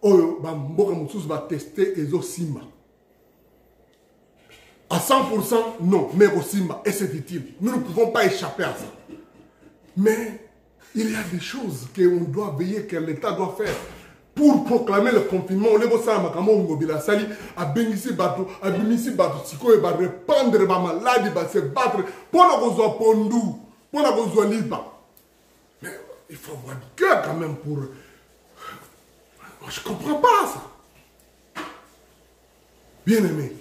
va tester et simba. À 100%, non, mais au simba. Et c'est utile. Nous ne pouvons pas échapper à ça. Mais il y a des choses qu'on doit veiller, que l'État doit faire. Pour proclamer le confinement, on est ça, sali, à bénissi bateau, siko, va répandre la maladie, va se battre, pour la gozo pondou, pour la gozo liba. Mais il faut avoir du cœur quand même pour Je ne comprends pas ça. Bien aimé,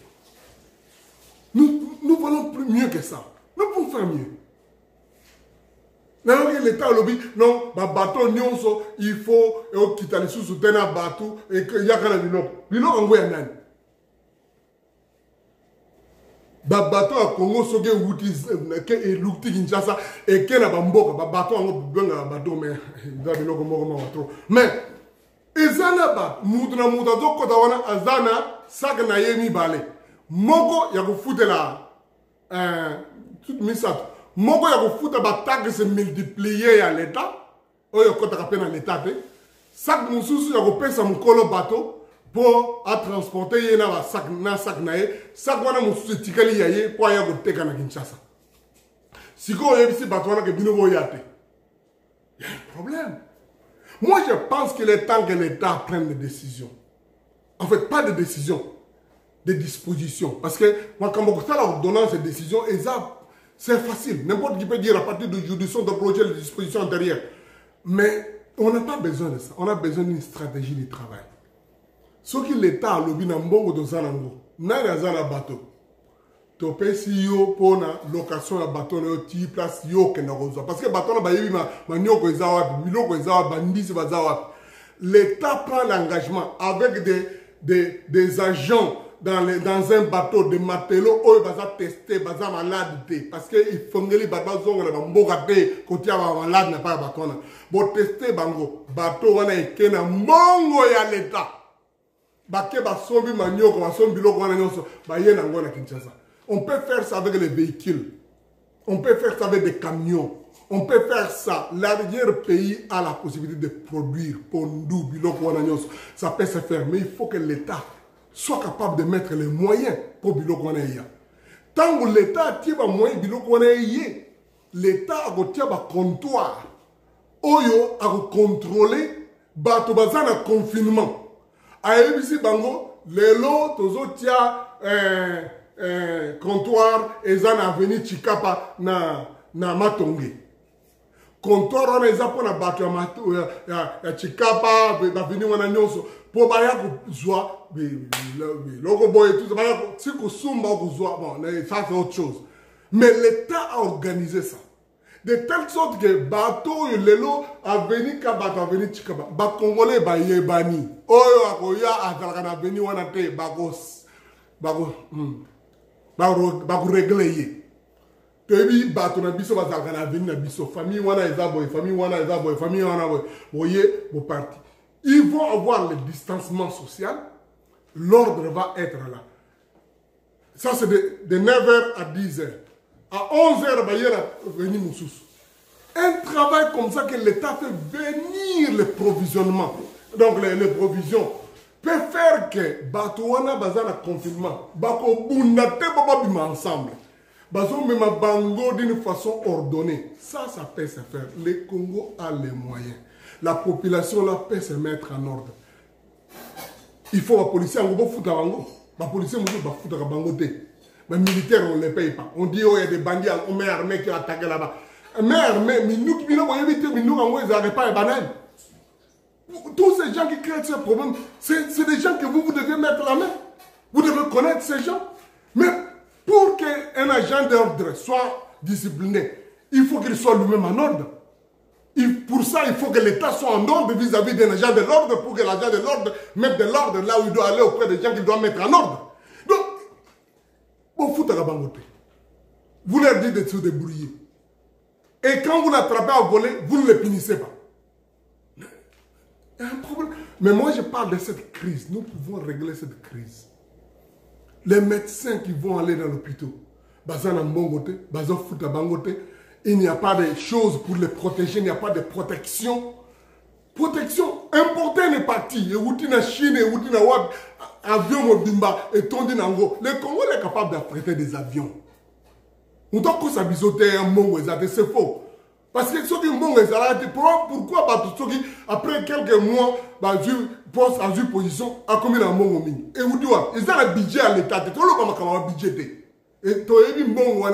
nous valons plus mieux que ça. Nous pouvons faire mieux. L'État a lobby, non, bateau, il faut quitter les sous-soutenir un bateau et qu'il y a un bilok. Bilok en voyant un. Bateau à Congo, ce qui est outil, et l'outil Kinshasa, et qui est Bamboka, bateau en bateau, mais il y a bilok en trop. Mais, ezana ba mudna mudazo kotawana azana sagna yemi bale moko ya kufuta la tout misat moko ya kufuta ba taxe se multiplier ya l'état oyo kota pena l'état te sak mususu ya kopesa mukolo bato pour à transporter yena ba sak na ye sak wana mususu tikali ya ye po ya koteka na Kinshasa siko yebisi bato wana ke bino boyate il y a un problème. Moi, je pense qu'il est temps que l'État prenne des décisions. En fait, pas de décisions, des dispositions. Parce que moi, quand on a l'ordonnance de décisions, c'est facile. N'importe qui peut dire à partir d'aujourd'hui, sont de projets de dispositions antérieures. Mais on n'a pas besoin de ça. On a besoin d'une stratégie de travail. Ce que l'État a lobby dans Mbongo de Zanango, n'a pas bateau. Topé si yo pour la location de bateau na ti place yo que na rosa parce que bateau na bayebi ma nyoko ezawa biloko ezawa bandisi bazawa. L'État prend l'engagement avec des agents dans un bateau de matelot oyo baza testé baza malade te parce que il fongeli bateau zongo na mboka te kotia ba malade na pas bateau na bo testé bango bateau wana ekena mbongo ya l'État bake basombi manyoko basombi biloko wana nyonso baye na ngona Kinshasa. On peut faire ça avec les véhicules. On peut faire ça avec des camions. On peut faire ça. L'arrière-pays a la possibilité de produire. Pondou, biloko wananyos. Ça peut se faire. Mais il faut que l'État soit capable de mettre les moyens pour biloko wanaya. Tant que l'État tient les moyens biloko wanaya, l'État a un comptoir. Oyo a contrôlé. Bato bazana confinement. Aébisi bango. Lelo tozo tia comptoir eza na avenue Chikapa na Matonge. Comptoir wana eza pona bato ya Chikapa avenue wana nyonso po baya kuzwa logo boy tout ça baya si kusumba kuzwa bon ça c'est autre chose. Mais l'État a organisé ça de telle sorte que bateau lelo avenue Kabato avenue Chikapa ba congolais ba yebani oyo akoya azalaka na avenue wana te bagos bago régler tebi bato na biso bazalaka na avenue na biso famille wana eza boy famille wana eza boy famille wana boy boye bo parti ils vont avoir le distancement social l'ordre va être là ça c'est de 9h à 10h à 11h bayera venir mususu un travail comme ça que l'État fait venir le provisionnement donc les provisions peut faire que Batouana bazana confinement, bako bundate baba bima ensemble, bazo même bango d'une façon ordonnée. Ça peut se faire. Le Congo a les moyens. La population là peut se mettre en ordre. Il faut la police en gros foutre bango. La police on va foutre bango té. Les militaires on les paye pas. On dit oh il y a des bandits, on met armée qui attaquent là-bas. Mais armée, mais nous qui nous voyons éviter, mais nous en gros ils n'arrêtent pas les bananes. Tous ces gens qui créent ce problème, c'est des gens que vous devez mettre la main. Vous devez connaître ces gens. Mais pour qu'un agent d'ordre soit discipliné, il faut qu'il soit lui-même en ordre. Pour ça, il faut que l'État soit en ordre vis-à-vis d'un agent de l'ordre pour que l'agent de l'ordre mette de l'ordre là où il doit aller auprès des gens qu'il doit mettre en ordre. Donc, bon, foutez la bangote. Vous leur dites de se débrouiller. Et quand vous l'attrapez à voler, vous ne le punissez pas. Il y a un problème. Mais moi, je parle de cette crise. Nous pouvons régler cette crise. Les médecins qui vont aller dans l'hôpital, il n'y a pas de choses pour les protéger, il n'y a pas de protection. Protection, importer les parties. Et où la Chine, et où la Wab, avion Mobimba, et tondi Nango. Le Congo est capable d'affréter des avions. On doit qu'on s'abisoter un mot, c'est faux. Parce que ceux qui m'ont arrêté, pourquoi après quelques mois, poste à une position, à combien de mots et vous dites, ils ont un budget à l'État, tout le monde a un budget. Et tu as dit, bon,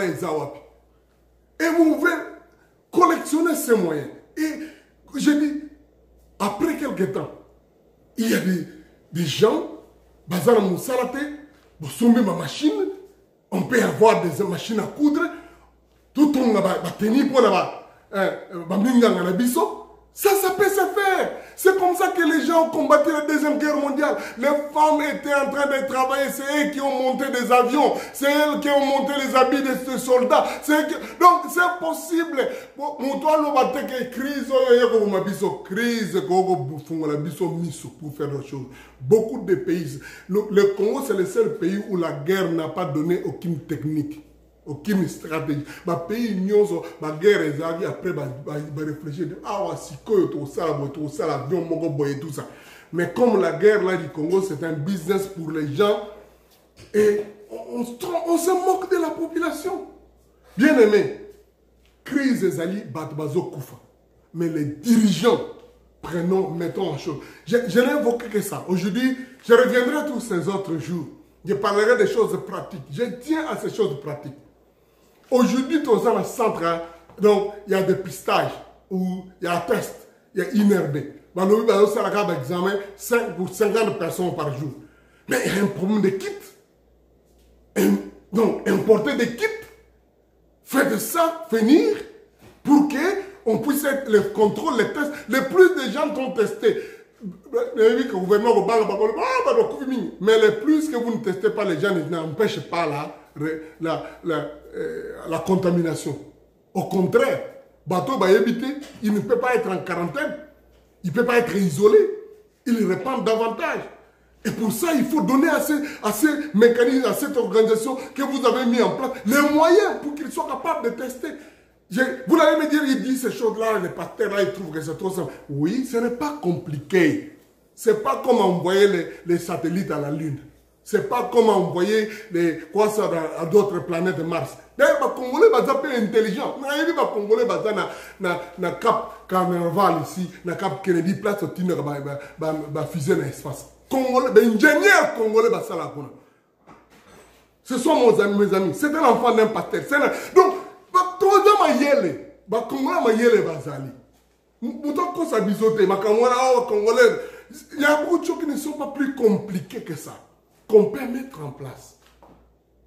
et vous pouvez collectionner ces moyens. Et je dis, après quelques temps, il y a des gens, bazar moussalate, bosombe ma machine, on peut avoir des machines à coudre, tout le monde va tenir pour la biso. Ça peut se faire. C'est comme ça que les gens ont combattu la Deuxième Guerre mondiale. Les femmes étaient en train de travailler. C'est elles qui ont monté des avions. C'est elles qui ont monté les habits des soldats. Donc, c'est possible. Crise, pour faire d'autres choses. Beaucoup de pays. Le Congo, c'est le seul pays où la guerre n'a pas donné aucune technique. Aucune stratégie. Ma pays nyonso, ma guerre ezali après réfléchir. Ah ouais, si tout ça, l'avion, tout ça. Mais comme la guerre là du Congo, c'est un business pour les gens et on se moque de la population. Bien aimé, crise ezali batbazo kufa. Mais les dirigeants mettons en chose. Je n'ai évoqué que ça. Aujourd'hui, je reviendrai tous ces autres jours. Je parlerai des choses pratiques. Je tiens à ces choses pratiques. Aujourd'hui, dans le centre, donc il y a des pistages, ou il y a un test, il y a inherbé. Par examen 5 pour 50 personnes par jour. Mais il y a un problème de kit. Donc, importer des kits, faites ça venir pour qu'on puisse être le contrôle, les tests. Les plus de gens ont testé. Mais les plus que vous ne testez pas, les gens n'empêchent pas la contamination. Au contraire, bateau il ne peut pas être en quarantaine, il ne peut pas être isolé, il répand davantage. Et pour ça, il faut donner à ces mécanismes, à cette organisation que vous avez mis en place, les moyens pour qu'ils soient capables de tester. Vous allez me dire, il dit ces choses-là, les pasteurs là, ils trouvent que c'est trop simple. Oui, ce n'est pas compliqué. Ce n'est pas comme envoyer les satellites à la Lune. Ce n'est pas comme envoyer à d'autres planètes Mars. D'ailleurs, les Congolais sont intelligents. Les Congolais sont Cap Carnaval ici, na Cap Kennedy, place au Tiner, fusée dans l'espace. Les ingénieurs congolais sont là. Ce sont mes amis. C'est un enfant d'un pasteur. Donc, il y a beaucoup de choses qui ne sont pas plus compliquées que ça, qu'on peut mettre en place.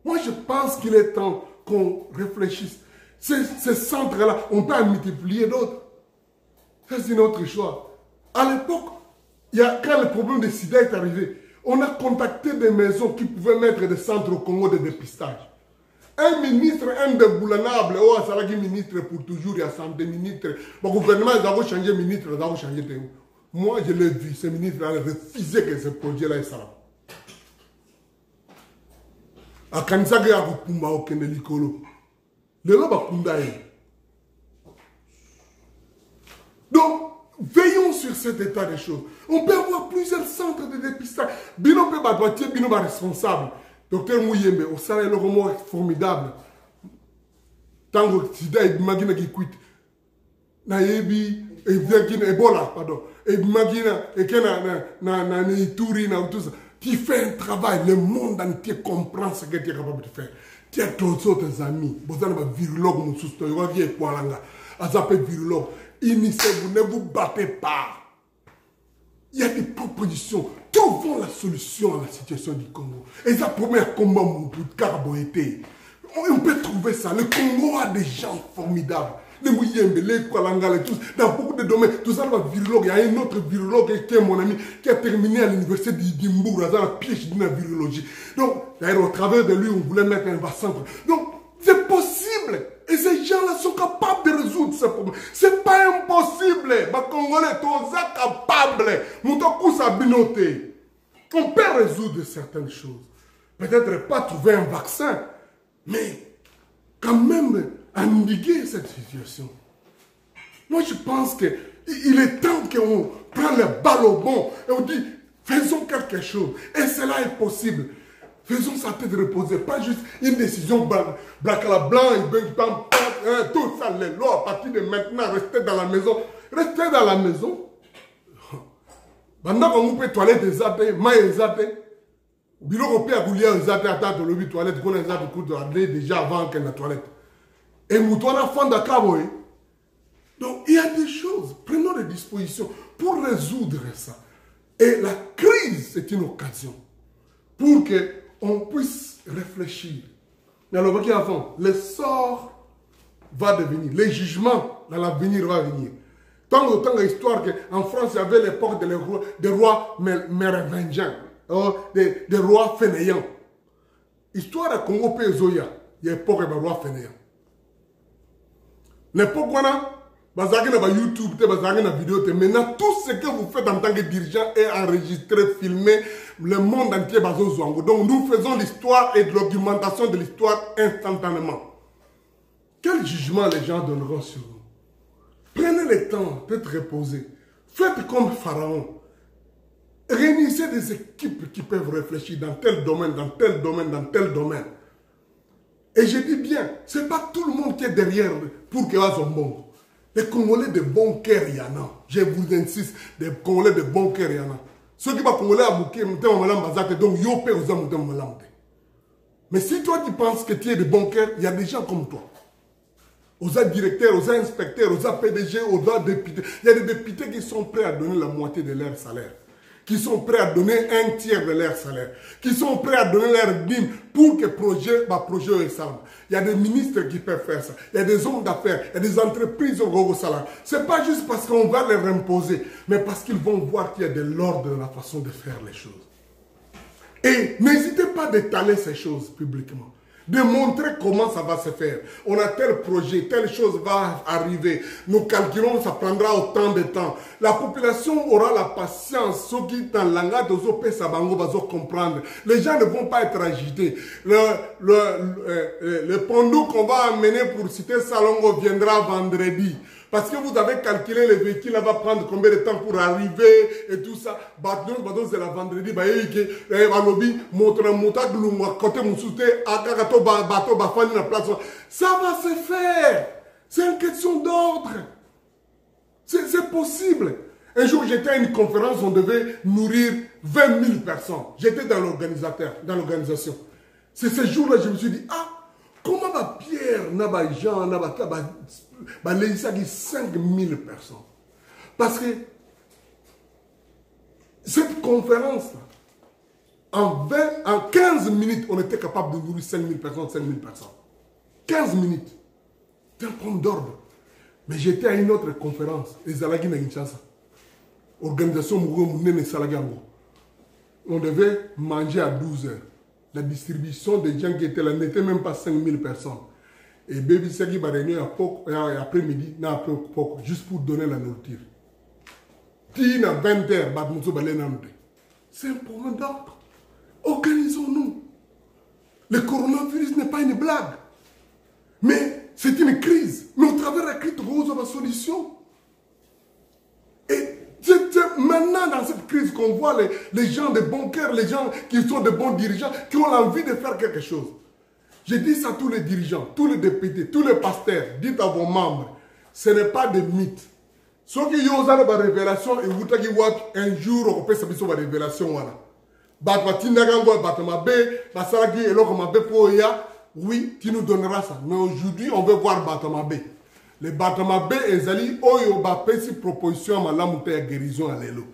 Moi, je pense qu'il est temps qu'on réfléchisse. Ces centres-là, on peut en multiplier d'autres. Ça, c'est notre choix. À l'époque, quand le problème de sida est arrivé, on a contacté des maisons qui pouvaient mettre des centres au Congo de dépistage. Un ministre, un déboulonnable, un ministre pour toujours, il y a 100 ministres. Le gouvernement a changé de ministre, il a changé de... Moi, je l'ai vu, ce ministre a refusé que ce projet-là soit là. A Kanisa ya kupumba okende likolo. Lelo bakunda ye. Donc, veillons sur cet état des choses. On peut avoir plusieurs centres de dépistage. Bino peut battre, bino ba responsable. Docteur Mouyembe, au salaire le roman formidable. Tango sida imagine qui quitte. Na yebi et bien Ebola pardon. Et imagine et que na Ituri na tout ça. Qui fait un travail, le monde entier comprend ce que tu es capable de faire. Tu as d'autres autres amis. Vous avez un virologue, vous avez un virologue. Initiez-vous, ne vous battez pas. Il y a des propositions. Trouvons la solution à la situation du Congo. Et ça promet un combat pour carbohydrate. On peut trouver ça. Le Congo a des gens formidables. Les Mouyembe, les Kwalanga, les tous, dans beaucoup de domaines. Tout ça, le virologue. Il y a un autre virologue qui est mon ami, qui a terminé à l'université d'Imbourg, dans la pièce de la virologie. Donc, au travers de lui, on voulait mettre un centre. Donc, c'est possible. Et ces gens-là sont capables de résoudre ce problème. C'est pas impossible. Les Congolais sont capables. On peut résoudre certaines choses. Peut-être pas trouver un vaccin, mais quand même endiguer cette situation. Moi, je pense qu'il est temps qu'on prenne les balles au bon et on dit, faisons quelque chose. Et cela est possible. Faisons sa tête reposer, pas juste une décision blacala blanc, tout ça, les lois, à partir de maintenant, restez dans la maison. Restez dans la maison. Pendant qu'on peut toilette des athées, maïs athées, bilo on peut agoulir les athées à table de toilette, qu'on a des athées déjà avant qu'elle la toilette. Et Moutouana Fanda Kaboé. Donc, il y a des choses. Prenons des dispositions pour résoudre ça. Et la crise, c'est une occasion pour qu'on puisse réfléchir. Mais alors, avant, le sort va devenir, le jugement dans l'avenir va venir. Tant d'histoire qu'en France, il y avait l'époque des rois mérovingiens, des rois fainéants. Histoire à Congo Pézoya, il y a l'époque des rois fainéants. L'époque où on a, YouTube, des vidéos, maintenant tout ce que vous faites en tant que dirigeant est enregistré, filmé, le monde entier est basé. Donc nous faisons l'histoire et de l'augmentation de l'histoire instantanément. Quel jugement les gens donneront sur nous? Prenez le temps d'être reposés. Faites comme Pharaon. Réunissez des équipes qui peuvent réfléchir dans tel domaine, dans tel domaine, dans tel domaine. Et je dis bien, ce n'est pas tout le monde qui est derrière pour que ça soit bon. Les Congolais de bon cœur, il y en a. Je vous insiste, des Congolais de bon cœur, il y en a. Ceux qui sont Congolais à Mouké, donc ils ont. Mais si toi tu penses que tu es de bon cœur, il y a des gens comme toi. Aux directeurs, aux inspecteurs, aux PDG, aux députés. Il y a des députés qui sont prêts à donner la moitié de leur salaire. Qui sont prêts à donner un tiers de leur salaire. Qui sont prêts à donner leur dîme pour que le projet est salé. Il y a des ministres qui peuvent faire ça. Il y a des hommes d'affaires. Il y a des entreprises au salaire. Ce n'est pas juste parce qu'on va leur imposer, mais parce qu'ils vont voir qu'il y a de l'ordre dans la façon de faire les choses. Et n'hésitez pas à d'étaler ces choses publiquement. De montrer comment ça va se faire. On a tel projet, telle chose va arriver. Nous calculons, ça prendra autant de temps. La population aura la patience. Ceux qui dans le langage de Sabango vont comprendre. Les gens ne vont pas être agités. Le pondou qu'on va amener pour citer Salongo viendra vendredi. Parce que vous avez calculé le véhicule, va prendre combien de temps pour arriver et tout ça. C'est la vendredi, ça va se faire. C'est une question d'ordre. C'est possible. Un jour, j'étais à une conférence, on devait nourrir 20 000 personnes. J'étais dans l'organisation. C'est ce jour-là, je me suis dit, comment va Pierre, Jean, les 5 000 personnes? Parce que cette conférence, en 15 minutes, on était capable de nourrir 5 000 personnes, 15 minutes. C'est un point d'ordre. Mais j'étais à une autre conférence, les Alagui Kinshasa. Organisation Mougou Salagango. On devait manger à 12 heures. La distribution des gens qui étaient là n'était même pas 5 000 personnes. Et Baby Sagi va réunir après-midi, juste pour donner la nourriture. Tina 20 h, c'est un problème d'ordre. Organisons-nous. Le coronavirus n'est pas une blague. Mais c'est une crise. Mais au travers de la crise, on trouve une solution. Et c'est maintenant dans cette crise qu'on voit les gens de bon cœur, les gens qui sont de bons dirigeants, qui ont l'envie de faire quelque chose. Je dis ça à tous les dirigeants, tous les députés, tous les pasteurs. Dites à vos membres, ce n'est pas des mythes. Ceux qui ont une révélation, et vous avez un jour, on peut savoir une révélation. Oui, tu nous donneras ça. Mais aujourd'hui, on veut voir Batamabé. Les Batamabé, ils allaient, oh, ils ont une proposition à la guérison à l'élo.